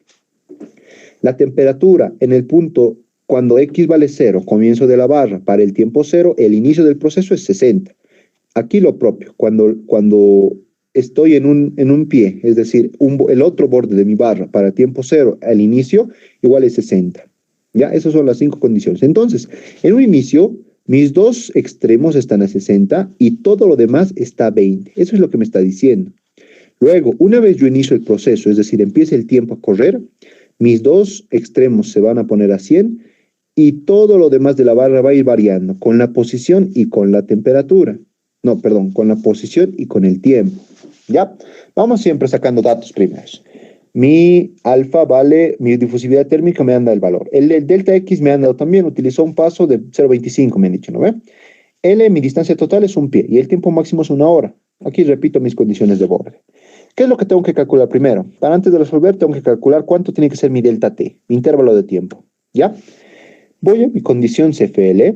La temperatura en el punto, cuando X vale 0, comienzo de la barra, para el tiempo 0, el inicio del proceso es 60. Aquí lo propio, cuando estoy en un pie, es decir, el otro borde de mi barra, para el tiempo 0, al inicio, igual es 60. ¿Ya? Esas son las 5 condiciones. Entonces, en un inicio, mis dos extremos están a 60 y todo lo demás está a 20. Eso es lo que me está diciendo. Luego, una vez yo inicio el proceso, es decir, empiece el tiempo a correr, mis dos extremos se van a poner a 100 y todo lo demás de la barra va a ir variando con la posición y con la temperatura. No, perdón, con la posición y con el tiempo. ¿Ya? Vamos siempre sacando datos primeros. Mi alfa vale, mi difusividad térmica me anda el valor. El delta X me han dado también, utilizó un paso de 0.25, me han dicho, ¿no ve? L, mi distancia total es un pie y el tiempo máximo es 1 hora. Aquí repito mis condiciones de borde. ¿Qué es lo que tengo que calcular primero? Para antes de resolver, tengo que calcular cuánto tiene que ser mi delta T, mi intervalo de tiempo. ¿Ya? Voy a mi condición CFL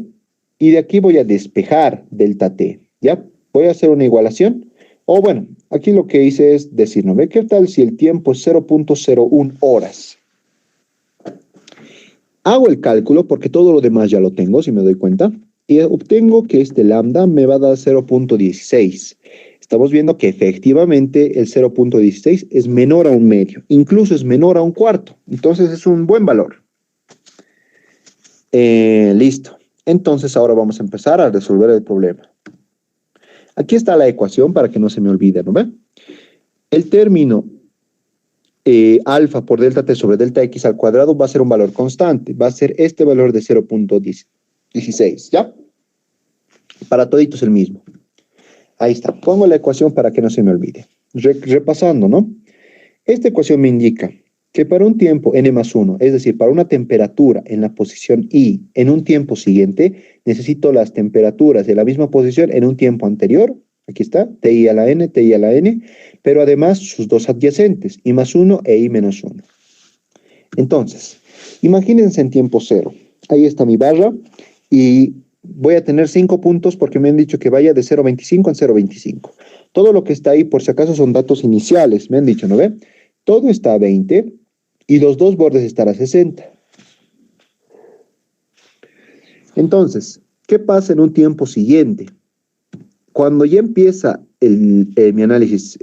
y de aquí voy a despejar delta T. ¿Ya? Voy a hacer una igualación. O bueno, aquí lo que hice es decir, ¿no ve? ¿Qué tal si el tiempo es 0.01 horas? Hago el cálculo porque todo lo demás ya lo tengo, si me doy cuenta. Y obtengo que este lambda me va a dar 0.16. Estamos viendo que efectivamente el 0.16 es menor a un medio, incluso es menor a un cuarto. Entonces es un buen valor. Listo. Entonces ahora vamos a empezar a resolver el problema. Aquí está la ecuación para que no se me olvide, ¿no ve? El término alfa por delta t sobre delta x al cuadrado va a ser un valor constante. Va a ser este valor de 0.16, ¿ya? Para toditos el mismo. Ahí está. Pongo la ecuación para que no se me olvide. Repasando, ¿no? Esta ecuación me indica que para un tiempo n+1, es decir, para una temperatura en la posición I en un tiempo siguiente, necesito las temperaturas de la misma posición en un tiempo anterior. Aquí está, TI a la N, TI a la N, pero además sus dos adyacentes, I+1 e I-1. Entonces, imagínense en tiempo 0. Ahí está mi barra y voy a tener 5 puntos porque me han dicho que vaya de 0.25 a 0.25. Todo lo que está ahí, por si acaso, son datos iniciales. Me han dicho, ¿no ve? Todo está a 20 y los dos bordes están a 60. Entonces, ¿qué pasa en un tiempo siguiente? Cuando ya empieza mi análisis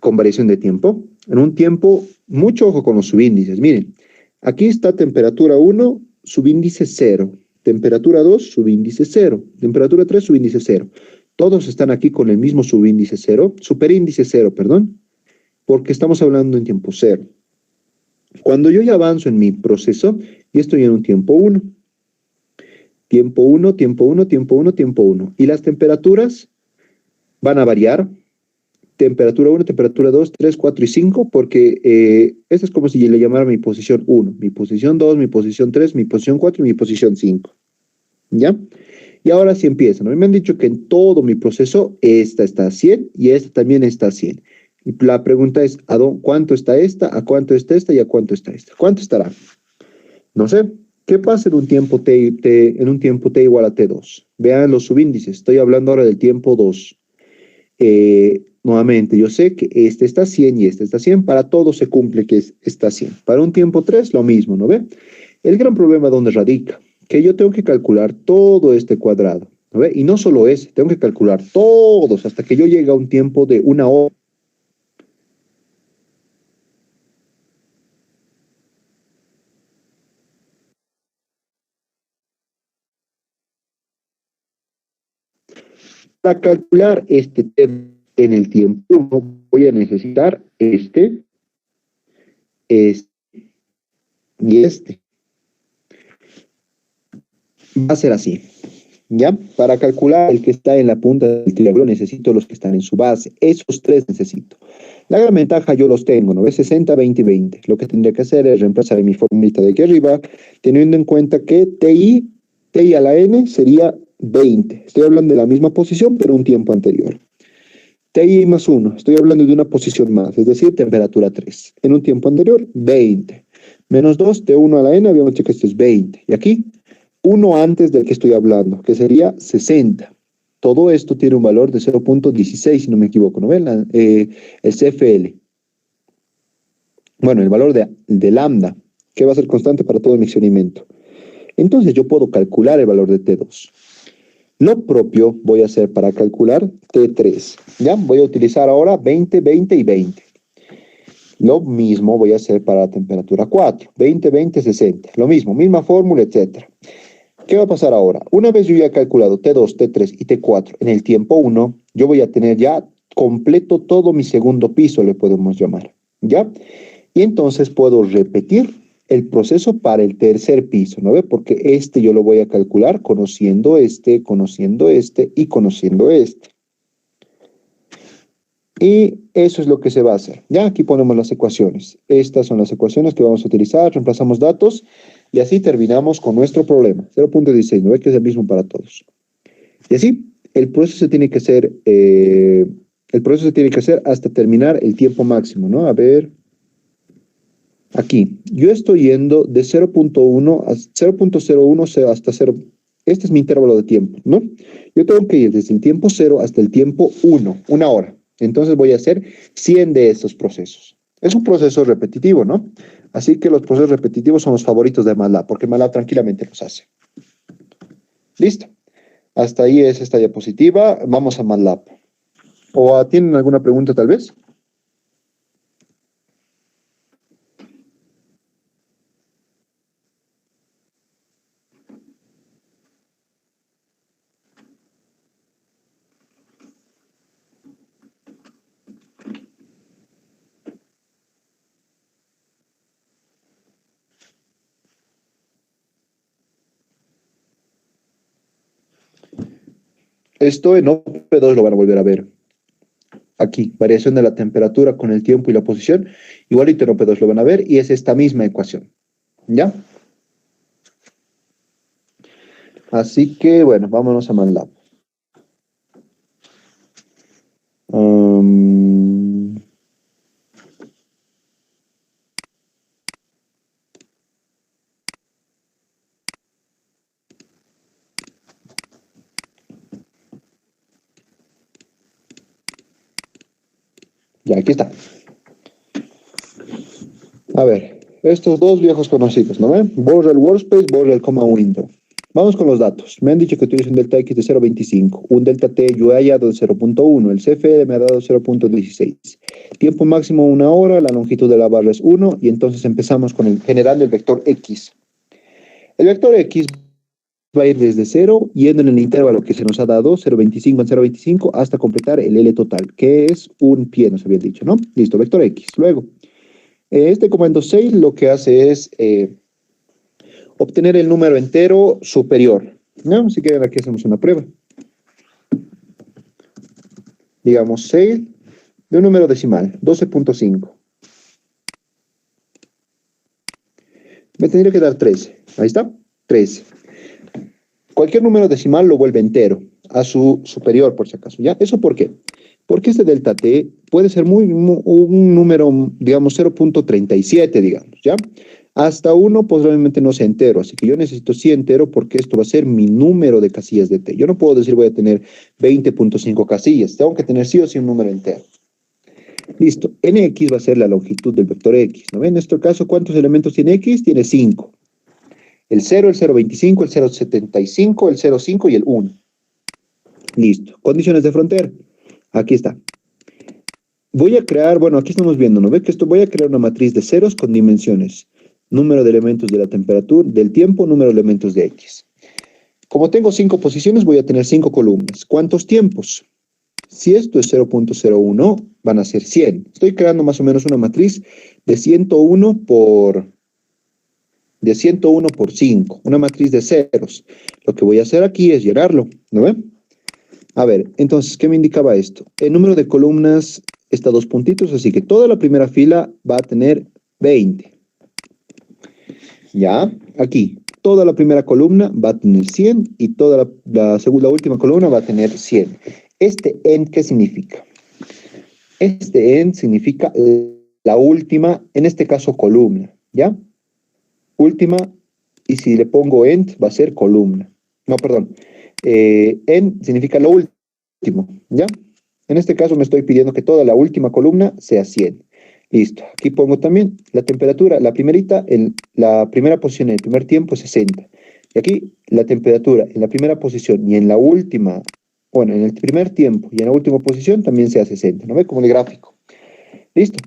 con variación de tiempo, en un tiempo, mucho ojo con los subíndices. Miren, aquí está temperatura 1, subíndice 0. Temperatura 2, subíndice 0. Temperatura 3, subíndice 0. Todos están aquí con el mismo subíndice cero, superíndice cero, perdón, porque estamos hablando en tiempo cero. Cuando yo ya avanzo en mi proceso, ya estoy en un tiempo 1. Tiempo 1, tiempo 1, tiempo 1, tiempo 1. Y las temperaturas van a variar. Temperatura 1, temperatura 2, 3, 4 y 5, porque esto es como si le llamara mi posición 1, mi posición 2, mi posición 3, mi posición 4 y mi posición 5. ¿Ya? Y ahora sí empiezan, ¿no? Me han dicho que en todo mi proceso esta está a 100 y esta también está a 100. Y la pregunta es, ¿cuánto está esta? ¿A cuánto está esta? ¿Y a cuánto está esta? ¿Cuánto estará? No sé. ¿Qué pasa en un tiempo en un tiempo t igual a t2? Vean los subíndices. Estoy hablando ahora del tiempo 2. Nuevamente, yo sé que este está a 100 y este está a 100. Para todo se cumple que está a 100. Para un tiempo 3, lo mismo, ¿no ve? El gran problema, ¿dónde radica? Que yo tengo que calcular todo este cuadrado, ¿no ve? Y no solo ese, tengo que calcular todos hasta que yo llegue a un tiempo de 1 hora. Para calcular este en el tiempo, voy a necesitar este y este. Va a ser así, ¿ya? Para calcular el que está en la punta del triángulo necesito los que están en su base. Esos tres necesito. La gran ventaja yo los tengo, ¿no ves? 60, 20 y 20. Lo que tendría que hacer es reemplazar en mi formulita de aquí arriba, teniendo en cuenta que TI a la N sería 20. Estoy hablando de la misma posición, pero un tiempo anterior. TI más 1, estoy hablando de una posición más, es decir, temperatura 3. En un tiempo anterior, 20. Menos 2, T1 a la N, habíamos dicho que esto es 20. Y aquí, 1 antes del que estoy hablando, que sería 60. Todo esto tiene un valor de 0.16, si no me equivoco, ¿no ven? El CFL. Bueno, el valor de lambda, que va a ser constante para todo mi experimento. Entonces yo puedo calcular el valor de T2. Lo propio voy a hacer para calcular T3. ¿Ya? Voy a utilizar ahora 20, 20 y 20. Lo mismo voy a hacer para la temperatura 4. 20, 20, 60. Lo mismo, misma fórmula, etc. ¿Qué va a pasar ahora? Una vez yo ya he calculado T2, T3 y T4 en el tiempo 1, yo voy a tener ya completo todo mi segundo piso, le podemos llamar. ¿Ya? Y entonces puedo repetir el proceso para el tercer piso, ¿no ve? Porque este yo lo voy a calcular conociendo este y conociendo este. Y eso es lo que se va a hacer. Ya aquí ponemos las ecuaciones. Estas son las ecuaciones que vamos a utilizar, reemplazamos datos y así terminamos con nuestro problema. 0.16, ¿no ve? Que es el mismo para todos. Y así, el proceso se tiene que hacer hasta terminar el tiempo máximo, ¿no? A ver. Aquí, yo estoy yendo de 0.1 a 0.01 hasta 0. Este es mi intervalo de tiempo, ¿no? Yo tengo que ir desde el tiempo 0 hasta el tiempo 1, 1 hora. Entonces voy a hacer 100 de estos procesos. Es un proceso repetitivo, ¿no? Así que los procesos repetitivos son los favoritos de MATLAB, porque MATLAB tranquilamente los hace. Listo. Hasta ahí es esta diapositiva. Vamos a MATLAB. ¿O tienen alguna pregunta tal vez? Esto en OP2 lo van a volver a ver. Aquí, variación de la temperatura con el tiempo y la posición. Igualito en OP2 lo van a ver y es esta misma ecuación. ¿Ya? Así que, bueno, vámonos a MATLAB. Ya, aquí está. A ver, estos dos viejos conocidos, ¿no ven? Borra el workspace, borra el coma window. Vamos con los datos. Me han dicho que utilizo un delta X de 0.25, un delta T yo he hallado de 0.1, el CFL me ha dado 0.16. Tiempo máximo 1 hora, la longitud de la barra es 1 y entonces empezamos con generando el vector X. El vector X va a ir desde 0, yendo en el intervalo que se nos ha dado, 0,25 en 0,25, hasta completar el L total, que es un pie, nos habían dicho, ¿no? Listo, vector X. Luego, este comando 6 lo que hace es obtener el número entero superior, ¿no? Si quieren, aquí hacemos una prueba. Digamos, 6 de un número decimal, 12.5. Me tendría que dar 13. Ahí está, 13. Cualquier número decimal lo vuelve entero, a su superior, por si acaso, ¿ya? ¿Eso por qué? Porque este delta t puede ser un número, digamos, 0.37, digamos, ¿ya? Hasta 1 probablemente no sea entero, así que yo necesito sí entero porque esto va a ser mi número de casillas de t. Yo no puedo decir voy a tener 20.5 casillas, tengo que tener sí o sí un número entero. Listo, nx va a ser la longitud del vector x, ¿no ven? En este caso, ¿cuántos elementos tiene x? Tiene 5. El 0, el 0,25, el 0,75, el 0,5 y el 1. Listo. Condiciones de frontera. Aquí está. Voy a crear, bueno, aquí estamos viendo, ¿no ve? Que esto voy a crear una matriz de ceros con dimensiones. Número de elementos de la temperatura, del tiempo, número de elementos de X. Como tengo 5 posiciones, voy a tener 5 columnas. ¿Cuántos tiempos? Si esto es 0.01, van a ser 100. Estoy creando más o menos una matriz de 101 por 5, una matriz de ceros. Lo que voy a hacer aquí es llenarlo, ¿no ven? A ver, entonces, ¿qué me indicaba esto? El número de columnas está a 2 puntitos, así que toda la primera fila va a tener 20. Ya, aquí, toda la primera columna va a tener 100 y toda la última columna va a tener 100. Este end, ¿qué significa? Este end significa la última, en este caso columna, ¿ya? Última, y si le pongo end va a ser columna. No, perdón. End significa lo último, ¿ya? En este caso me estoy pidiendo que toda la última columna sea 100. Listo. Aquí pongo también la temperatura, la primerita, en la primera posición en el primer tiempo es 60. Y aquí la temperatura en la primera posición y en la última, bueno, en el primer tiempo y en la última posición también sea 60. ¿No ve? Como el gráfico. Listo.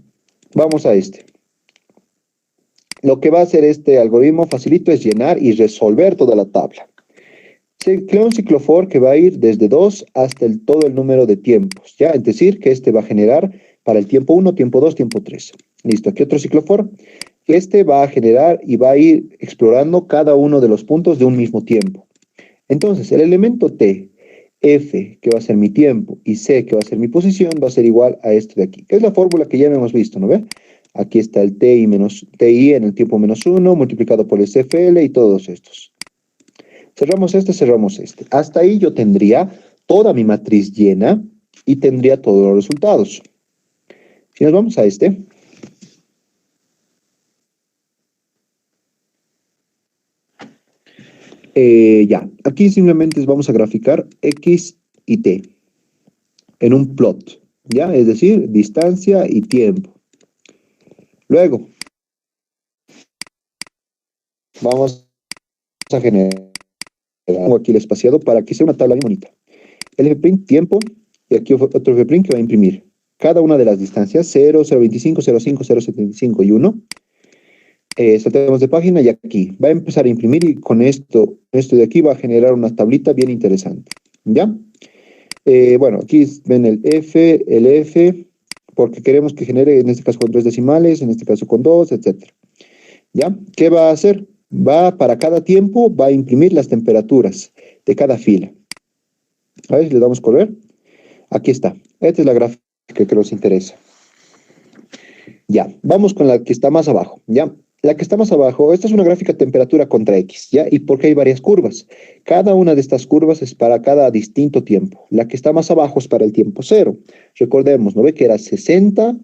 Vamos a este. Lo que va a hacer este algoritmo facilito es llenar y resolver toda la tabla. Se crea un ciclo for que va a ir desde 2 hasta todo el número de tiempos, ¿ya? Es decir, que este va a generar para el tiempo 1, tiempo 2, tiempo 3. Listo, aquí otro ciclo for. Este va a generar y va a ir explorando cada uno de los puntos de un mismo tiempo. Entonces, el elemento t, f, que va a ser mi tiempo, y c, que va a ser mi posición, va a ser igual a este de aquí, que es la fórmula que ya hemos visto, ¿no ve? Aquí está el ti menos ti en el tiempo menos 1, multiplicado por el cfl y todos estos. Cerramos este, cerramos este. Hasta ahí yo tendría toda mi matriz llena y tendría todos los resultados. Si nos vamos a este. Ya, aquí simplemente vamos a graficar X y T en un plot, ¿ya? Es decir, distancia y tiempo. Luego, vamos a generar aquí el espaciado para que sea una tabla bien bonita. El fprint tiempo y aquí otro fprint que va a imprimir cada una de las distancias 0, 0.25, 0.5, 0.75 y 1. Saltamos de página y aquí va a empezar a imprimir y con esto de aquí va a generar una tablita bien interesante, ¿ya? Bueno, aquí ven el F, porque queremos que genere en este caso con 3 decimales, en este caso con 2, etc. ¿Ya? ¿Qué va a hacer? Para cada tiempo, va a imprimir las temperaturas de cada fila. A ver si le damos correr. Aquí está. Esta es la gráfica que nos interesa. Ya, vamos con la que está más abajo, ¿ya? La que está más abajo, esta es una gráfica temperatura contra X, ¿ya? Y porque hay varias curvas. Cada una de estas curvas es para cada distinto tiempo. La que está más abajo es para el tiempo cero. Recordemos, ¿no ve? Que era 60,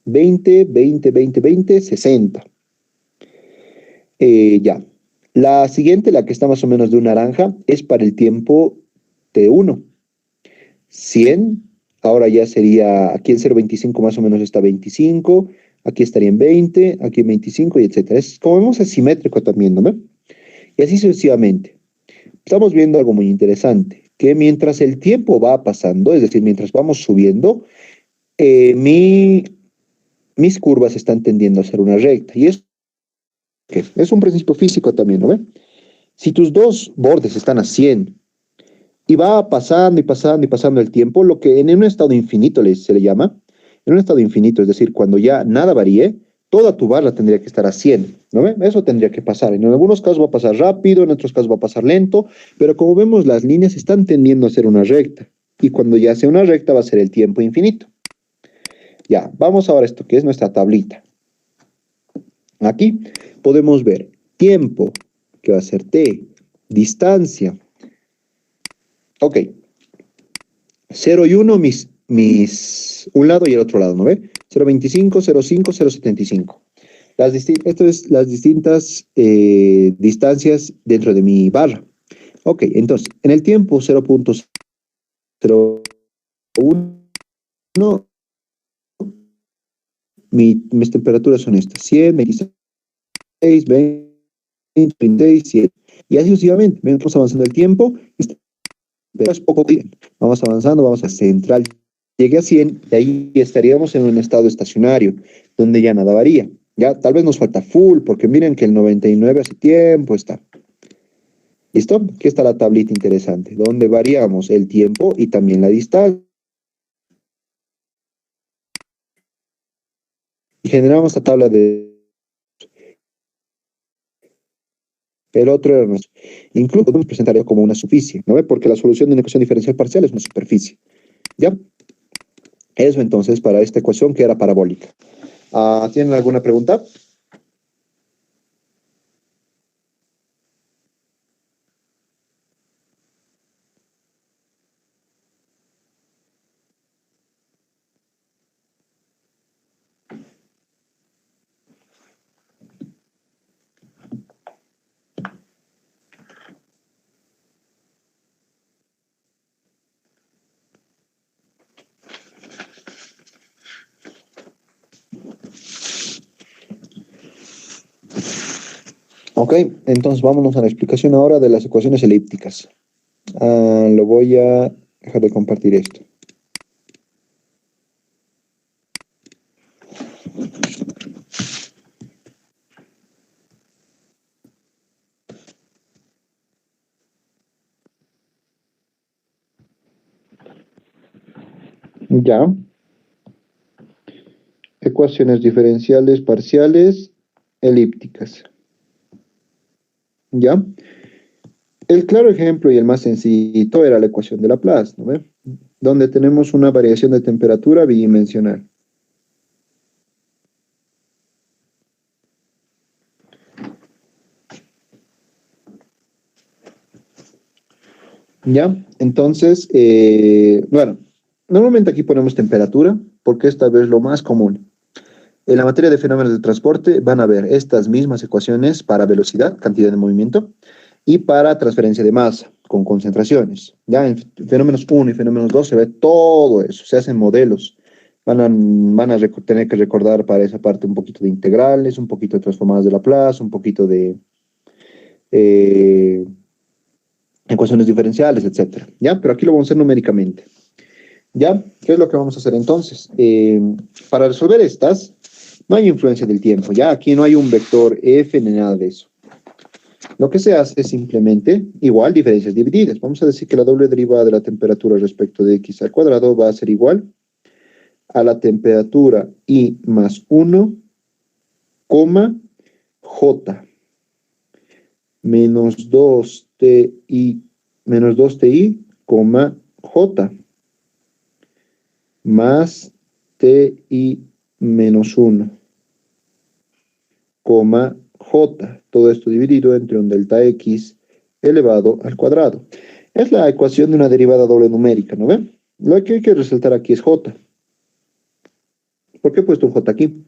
20, 20, 20, 20, 60. Ya. La siguiente, la que está más o menos de un naranja, es para el tiempo T1. 100, ahora ya sería, aquí en 0.25 más o menos está 25, aquí estaría en 20, aquí en 25 y etcétera. Es, como vemos, es simétrico también, ¿no? Y así sucesivamente. Estamos viendo algo muy interesante, que mientras el tiempo va pasando, es decir, mientras vamos subiendo, mis curvas están tendiendo a ser una recta. Y es un principio físico también, ¿no ve? Si tus dos bordes están a 100 y va pasando y pasando y pasando el tiempo, lo que en un estado infinito se le llama, en un estado infinito, es decir, cuando ya nada varíe, toda tu barra tendría que estar a 100, ¿no ve? Eso tendría que pasar. En algunos casos va a pasar rápido, en otros casos va a pasar lento, pero como vemos, las líneas están tendiendo a ser una recta. Y cuando ya sea una recta va a ser el tiempo infinito. Ya, vamos ahora a esto que es nuestra tablita. Aquí podemos ver tiempo, que va a ser t, distancia. Ok, 0 y 1 un lado y el otro lado, ¿no ve? 0,25, 0,5, 0,75. Esto es las distintas distancias dentro de mi barra. Ok, entonces, en el tiempo 0,01, mis temperaturas son estas, 100, 26, 20, 37, y así sucesivamente. Vamos avanzando el tiempo, pero es poco bien. Vamos avanzando, vamos a central. Llegué a 100, y ahí estaríamos en un estado estacionario, donde ya nada varía. Ya tal vez nos falta full, porque miren que el 99 hace tiempo está. ¿Listo? Aquí está la tablita interesante, donde variamos el tiempo y también la distancia. Y generamos la tabla de... El otro era nuestro. Incluso podemos presentarlo como una superficie, ¿no ve? Porque la solución de una ecuación diferencial parcial es una superficie. ¿Ya? Eso entonces para esta ecuación que era parabólica. ¿Tienen alguna pregunta? Ok, entonces vámonos a la explicación ahora de las ecuaciones elípticas. Lo voy a dejar de compartir esto. Ya. Ecuaciones diferenciales parciales elípticas. ¿Ya? El claro ejemplo y el más sencillito era la ecuación de Laplace, ¿no ve? Donde tenemos una variación de temperatura bidimensional. ¿Ya? Entonces, bueno, normalmente aquí ponemos temperatura porque esta vez lo más común. En la materia de fenómenos de transporte van a ver estas mismas ecuaciones para velocidad, cantidad de movimiento, y para transferencia de masa con concentraciones. Ya en fenómenos 1 y fenómenos 2 se ve todo eso, se hacen modelos. Van a tener que recordar para esa parte un poquito de integrales, un poquito de transformadas de Laplace, un poquito de eh, ecuaciones diferenciales, etcétera. ¿Ya? Pero aquí lo vamos a hacer numéricamente. ¿Ya? ¿Qué es lo que vamos a hacer entonces? Para resolver estas, no hay influencia del tiempo, ¿ya? Aquí no hay un vector f ni nada de eso. Lo que se hace es simplemente, igual, diferencias divididas. Vamos a decir que la doble derivada de la temperatura respecto de x al cuadrado va a ser igual a la temperatura I más 1, j menos 2ti, j más ti menos 1, j, todo esto dividido entre un delta x elevado al cuadrado. Es la ecuación de una derivada doble numérica, ¿no ven? Lo que hay que resaltar aquí es j. ¿Por qué he puesto un j aquí?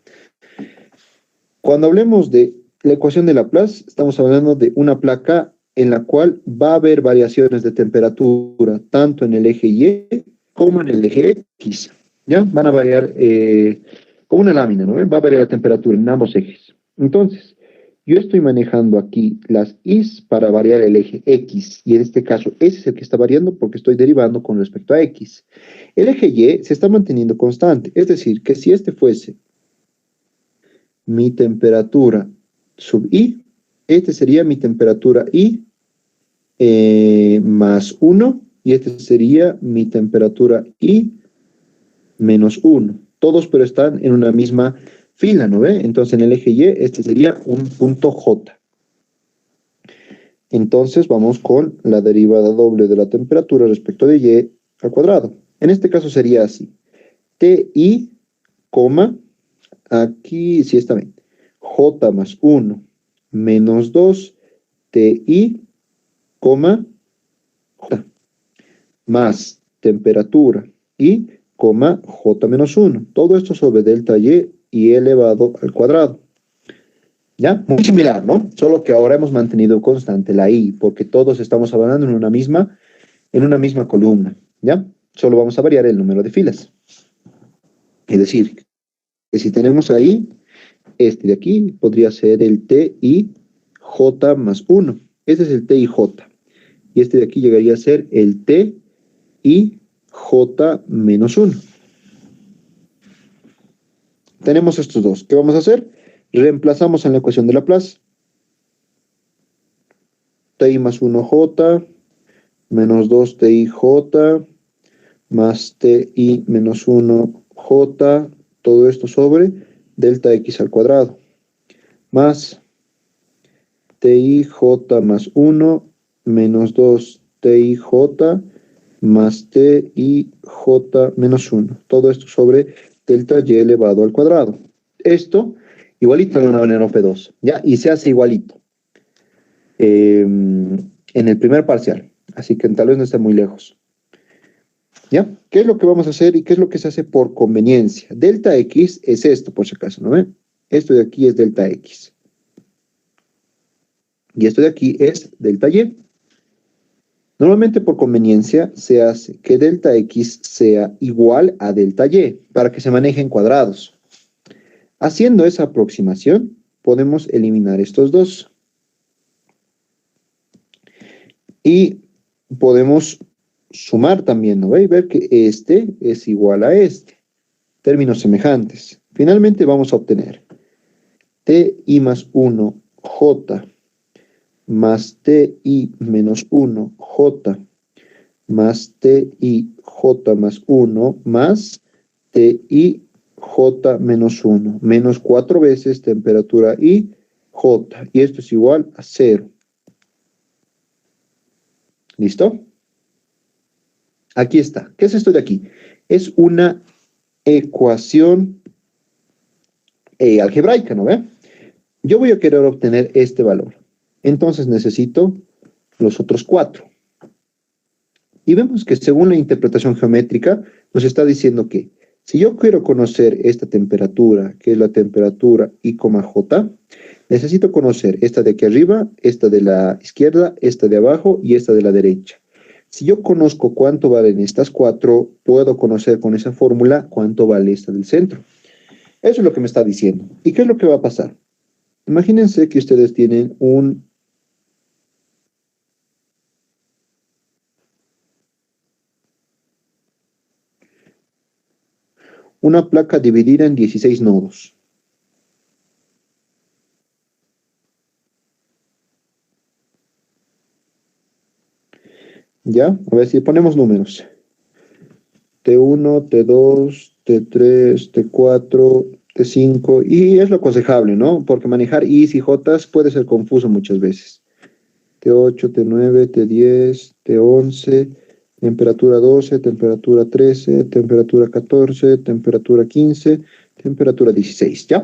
Cuando hablemos de la ecuación de Laplace, estamos hablando de una placa en la cual va a haber variaciones de temperatura, tanto en el eje Y como en el eje X. ¿Ya? Van a variar como una lámina, ¿no? Va a variar la temperatura en ambos ejes. Entonces, yo estoy manejando aquí las I's para variar el eje X, y en este caso ese es el que está variando porque estoy derivando con respecto a X. El eje Y se está manteniendo constante, es decir, que si este fuese mi temperatura sub I, este sería mi temperatura I más 1, y este sería mi temperatura I menos 1. Todos pero están en una misma fila, ¿no ve? Entonces en el eje Y este sería un punto J. Entonces vamos con la derivada doble de la temperatura respecto de Y al cuadrado. En este caso sería así. TI, coma, aquí sí está bien. J más 1 menos 2 TI, coma, J, más temperatura I, coma, J menos 1. Todo esto sobre delta Y elevado al cuadrado. ¿Ya? Muy similar, ¿no? Solo que ahora hemos mantenido constante la I, porque todos estamos hablando en una misma columna, ¿ya? Solo vamos a variar el número de filas. Es decir, que si tenemos ahí, este de aquí podría ser el TIJ más 1. Este es el TIJ. Y este de aquí llegaría a ser el TIJ menos 1. Tenemos estos dos. ¿Qué vamos a hacer? Reemplazamos en la ecuación de Laplace. TI más 1J menos 2 TIJ más TI menos 1J, todo esto sobre delta X al cuadrado, más TIJ más 1 menos 2 TIJ más TIJ menos 1. Todo esto sobre delta Y elevado al cuadrado. Esto igualito en una manera P2, ¿ya? Y se hace igualito en el primer parcial. Así que tal vez no esté muy lejos. ¿Ya? ¿Qué es lo que vamos a hacer y qué es lo que se hace por conveniencia? Delta X es esto, por si acaso, ¿no ven? Esto de aquí es delta X. Y esto de aquí es delta Y. Normalmente por conveniencia se hace que delta X sea igual a delta Y para que se maneje en cuadrados. Haciendo esa aproximación, podemos eliminar estos dos. Y podemos sumar también, ¿no ve? Y ver que este es igual a este. Términos semejantes. Finalmente vamos a obtener TI más 1 J más TI menos 1 J más TI J más 1 más TI J menos 1 menos 4 veces temperatura I J. Y esto es igual a 0. ¿Listo? Aquí está. ¿Qué es esto de aquí? Es una ecuación algebraica, ¿no ve? Yo voy a querer obtener este valor. Entonces necesito los otros 4. Y vemos que según la interpretación geométrica, nos está diciendo que si yo quiero conocer esta temperatura, que es la temperatura I, J, necesito conocer esta de aquí arriba, esta de la izquierda, esta de abajo y esta de la derecha. Si yo conozco cuánto valen estas 4, puedo conocer con esa fórmula cuánto vale esta del centro. Eso es lo que me está diciendo. ¿Y qué es lo que va a pasar? Imagínense que ustedes tienen una placa dividida en 16 nodos. ¿Ya? A ver si ponemos números. T1, T2, T3, T4, T5, y es lo aconsejable, ¿no? Porque manejar I's y J's puede ser confuso muchas veces. T8, T9, T10, T11, temperatura 12, temperatura 13, temperatura 14, temperatura 15, temperatura 16, ¿ya?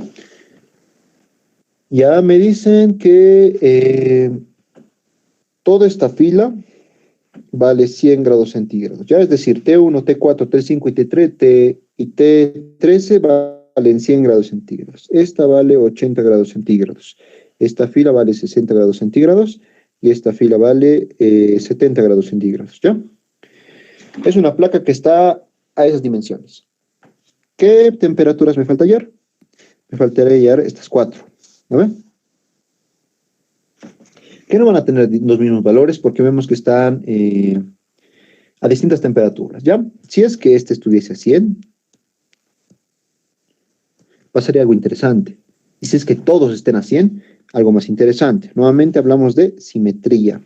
Ya me dicen que toda esta fila vale 100 grados centígrados, ¿ya? Es decir, T1, T4, T5 y T13 valen 100 grados centígrados. Esta vale 80 grados centígrados. Esta fila vale 60 grados centígrados y esta fila vale 70 grados centígrados, ¿ya? Es una placa que está a esas dimensiones. ¿Qué temperaturas me falta hallar? Me faltaría hallar estas 4, ¿no ven? Que no van a tener los mismos valores porque vemos que están a distintas temperaturas, ¿ya? Si es que este estuviese a 100, pasaría algo interesante. Y si es que todos estén a 100, algo más interesante. Nuevamente hablamos de simetría.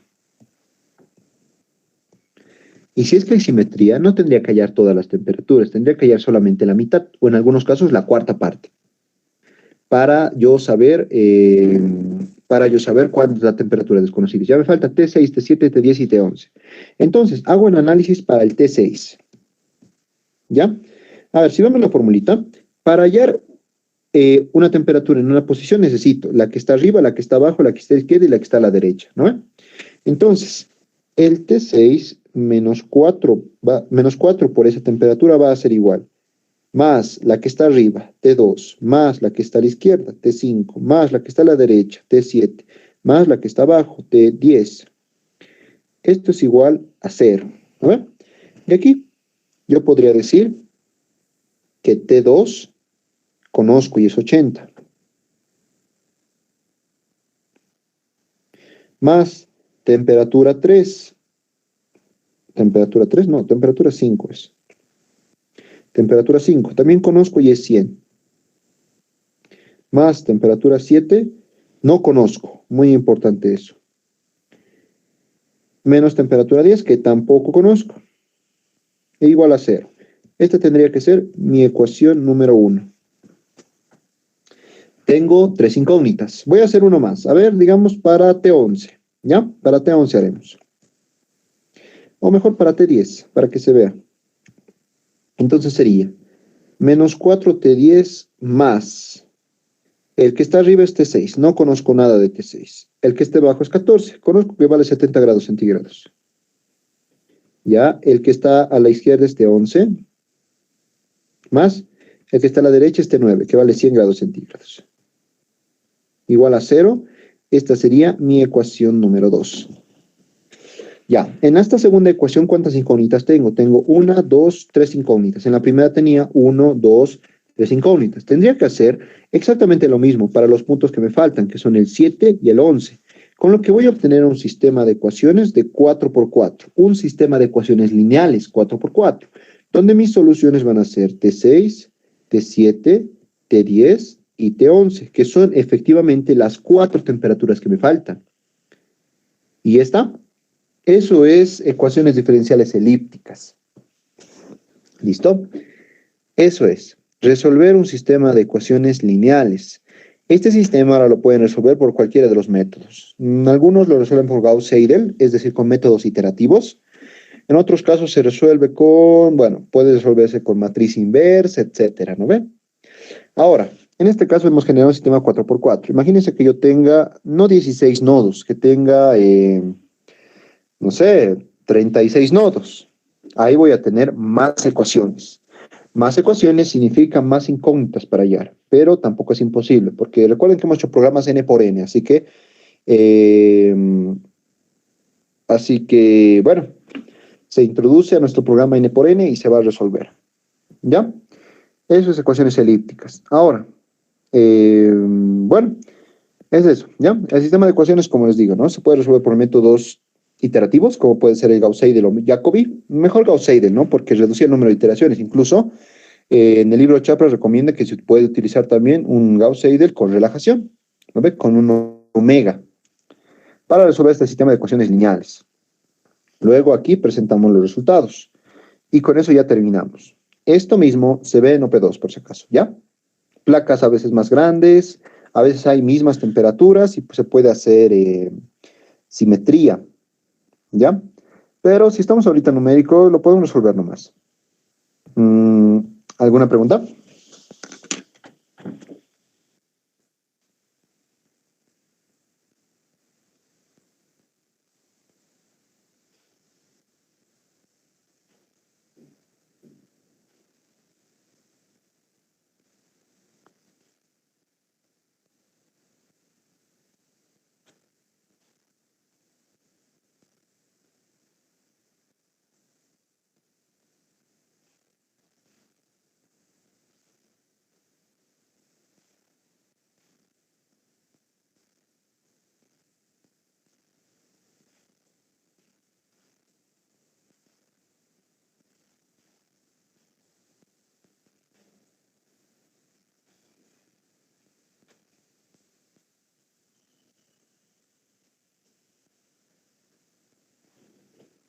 Y si es que hay simetría, no tendría que hallar todas las temperaturas, tendría que hallar solamente la mitad, o en algunos casos la cuarta parte, para yo saber, cuál es la temperatura desconocida. Ya me falta T6, T7, T10 y T11. Entonces, hago el análisis para el T6. ¿Ya? A ver, si vemos la formulita, para hallar una temperatura en una posición necesito la que está arriba, la que está abajo, la que está a la izquierda y la que está a la derecha, ¿no? Entonces, el T6 menos 4 por esa temperatura va a ser igual, más la que está arriba, T2, más la que está a la izquierda, T5, más la que está a la derecha, T7, más la que está abajo, T10. Esto es igual a 0, ¿no? Y aquí yo podría decir que T2 conozco y es 80, más temperatura 3, temperatura 5 es. Temperatura 5, también conozco y es 100. Más temperatura 7, no conozco, muy importante eso. Menos temperatura 10, que tampoco conozco, e igual a 0. Esta tendría que ser mi ecuación número 1. Tengo 3 incógnitas. Voy a hacer uno más. A ver, digamos para T11. ¿Ya? Para T11 haremos. O mejor para T10, para que se vea. Entonces sería menos 4T10 más. El que está arriba es T6. No conozco nada de T6. El que esté abajo es 14. Conozco que vale 70 grados centígrados. Ya, el que está a la izquierda es T11. Más el que está a la derecha es T9, que vale 100 grados centígrados. Igual a 0. Esta sería mi ecuación número 2. Ya, en esta segunda ecuación, ¿cuántas incógnitas tengo? Tengo 1, 2, 3 incógnitas. En la primera tenía 1, 2, 3 incógnitas. Tendría que hacer exactamente lo mismo para los puntos que me faltan, que son el 7 y el 11. Con lo que voy a obtener un sistema de ecuaciones de 4x4. Un sistema de ecuaciones lineales 4x4, donde mis soluciones van a ser T6, T7, T10 y T11, que son efectivamente las 4 temperaturas que me faltan. Y está. Eso es ecuaciones diferenciales elípticas. ¿Listo? Eso es, resolver un sistema de ecuaciones lineales. Este sistema ahora lo pueden resolver por cualquiera de los métodos. Algunos lo resuelven por Gauss-Seidel, es decir, con métodos iterativos. En otros casos se resuelve puede resolverse con matriz inversa, etcétera, ¿no ven? Ahora, en este caso hemos generado un sistema 4x4. Imagínense que yo tenga, no 16 nodos, que tenga, no sé, 36 nodos. Ahí voy a tener más ecuaciones. Más ecuaciones significa más incógnitas para hallar, pero tampoco es imposible, porque recuerden que hemos hecho programas n por n, eh, bueno, se introduce a nuestro programa n por n y se va a resolver. ¿Ya? Eso es ecuaciones elípticas. Ahora, bueno, es eso, ¿ya? El sistema de ecuaciones, como les digo, ¿no? Se puede resolver por métodos iterativos, como puede ser el Gauss-Seidel o Jacobi. Mejor Gauss-Seidel, ¿no? Porque reducía el número de iteraciones. Incluso en el libro Chapra recomienda que se puede utilizar también un Gauss-Seidel con relajación, ¿no ve? Con un omega, para resolver este sistema de ecuaciones lineales. Luego aquí presentamos los resultados. Y con eso ya terminamos. Esto mismo se ve en OP2, por si acaso, ¿ya? Placas a veces más grandes, a veces hay mismas temperaturas y pues, se puede hacer simetría, ¿ya? Pero si estamos ahorita en numérico, lo podemos resolver nomás. ¿Alguna pregunta?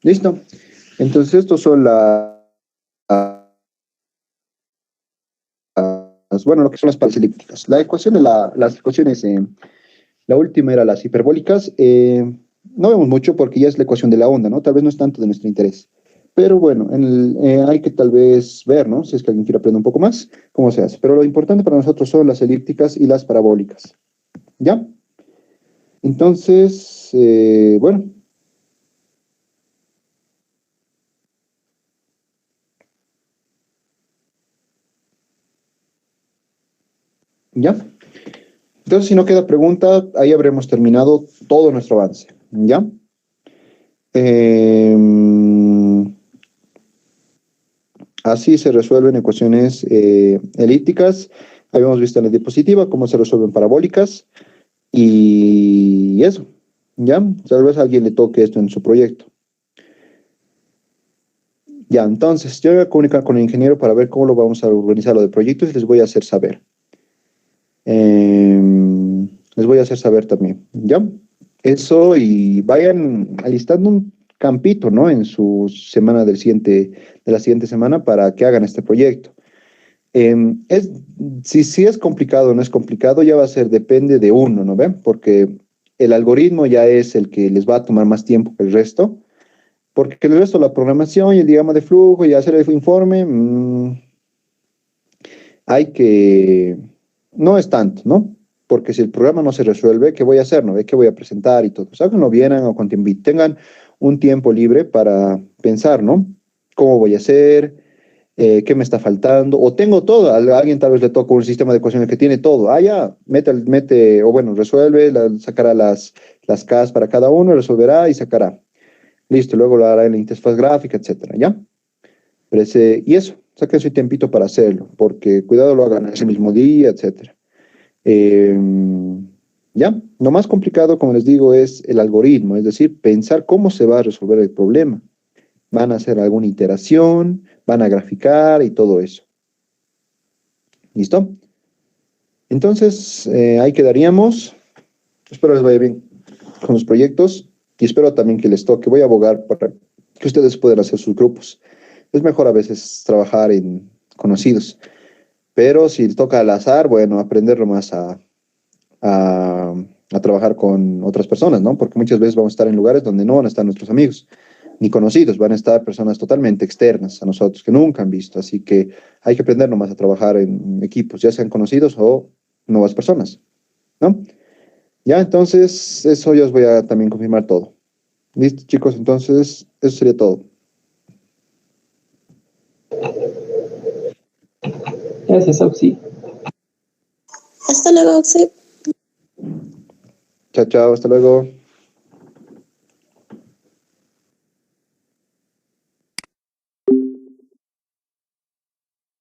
Listo. Entonces, estos son bueno, lo que son las pares elípticas. La ecuación de las ecuaciones, la última era las hiperbólicas. No vemos mucho porque ya es la ecuación de la onda, ¿no? Tal vez no es tanto de nuestro interés. Pero bueno, hay que tal vez ver, ¿no? Si es que alguien quiere aprender un poco más, cómo se hace. Pero lo importante para nosotros son las elípticas y las parabólicas. ¿Ya? Entonces, bueno. ¿Ya? Entonces, si no queda pregunta, ahí habremos terminado todo nuestro avance. ¿Ya? Eh, Así se resuelven ecuaciones elípticas. Habíamos visto en la diapositiva cómo se resuelven parabólicas y eso, ¿ya? Tal vez a alguien le toque esto en su proyecto. Ya, entonces, yo voy a comunicar con el ingeniero para ver cómo lo vamos a organizar lo de proyectos y les voy a hacer saber. Les voy a hacer saber también, ¿ya? Eso y vayan alistando un campito, ¿no? En su semana de la siguiente semana para que hagan este proyecto. Eh, es, si es complicado o no es complicado, ya va a ser, depende de uno, ¿no ven? Porque el algoritmo ya es el que les va a tomar más tiempo que el resto, porque el resto, la programación y el diagrama de flujo y hacer el informe, hay que, no es tanto, ¿no? Porque si el programa no se resuelve, ¿qué voy a hacer? ¿No ve qué voy a presentar y todo? O sea, que no vienen o cuando tengan un tiempo libre para pensar, ¿no? ¿Cómo voy a hacer? ¿Qué me está faltando? O tengo todo, a alguien tal vez le toca un sistema de ecuaciones que tiene todo. Ah, ya, mete, o bueno, resuelve, sacará las Ks para cada uno, resolverá y sacará. Listo, luego lo hará en la interfaz gráfica, etcétera, ¿ya? Pero y eso, saquen su tiempito para hacerlo, porque cuidado lo hagan ese mismo día, etcétera. Eh, ya, lo más complicado, como les digo, es el algoritmo, es decir, pensar cómo se va a resolver el problema. Van a hacer alguna iteración, van a graficar y todo eso. ¿Listo? Entonces, ahí quedaríamos. Espero les vaya bien con los proyectos y espero también que les toque. Voy a abogar para que ustedes puedan hacer sus grupos. Es mejor a veces trabajar en conocidos, pero si les toca al azar, bueno, aprenderlo más a, a trabajar con otras personas, ¿no? Porque muchas veces vamos a estar en lugares donde no van a estar nuestros amigos ni conocidos, van a estar personas totalmente externas a nosotros que nunca han visto, así que hay que aprender nomás a trabajar en equipos, ya sean conocidos o nuevas personas, ¿no? Ya, entonces, eso yo os voy a también confirmar todo. Listo, chicos, entonces, eso sería todo. Gracias, Auxi. Hasta luego, Oxy. Chao, chao, hasta luego.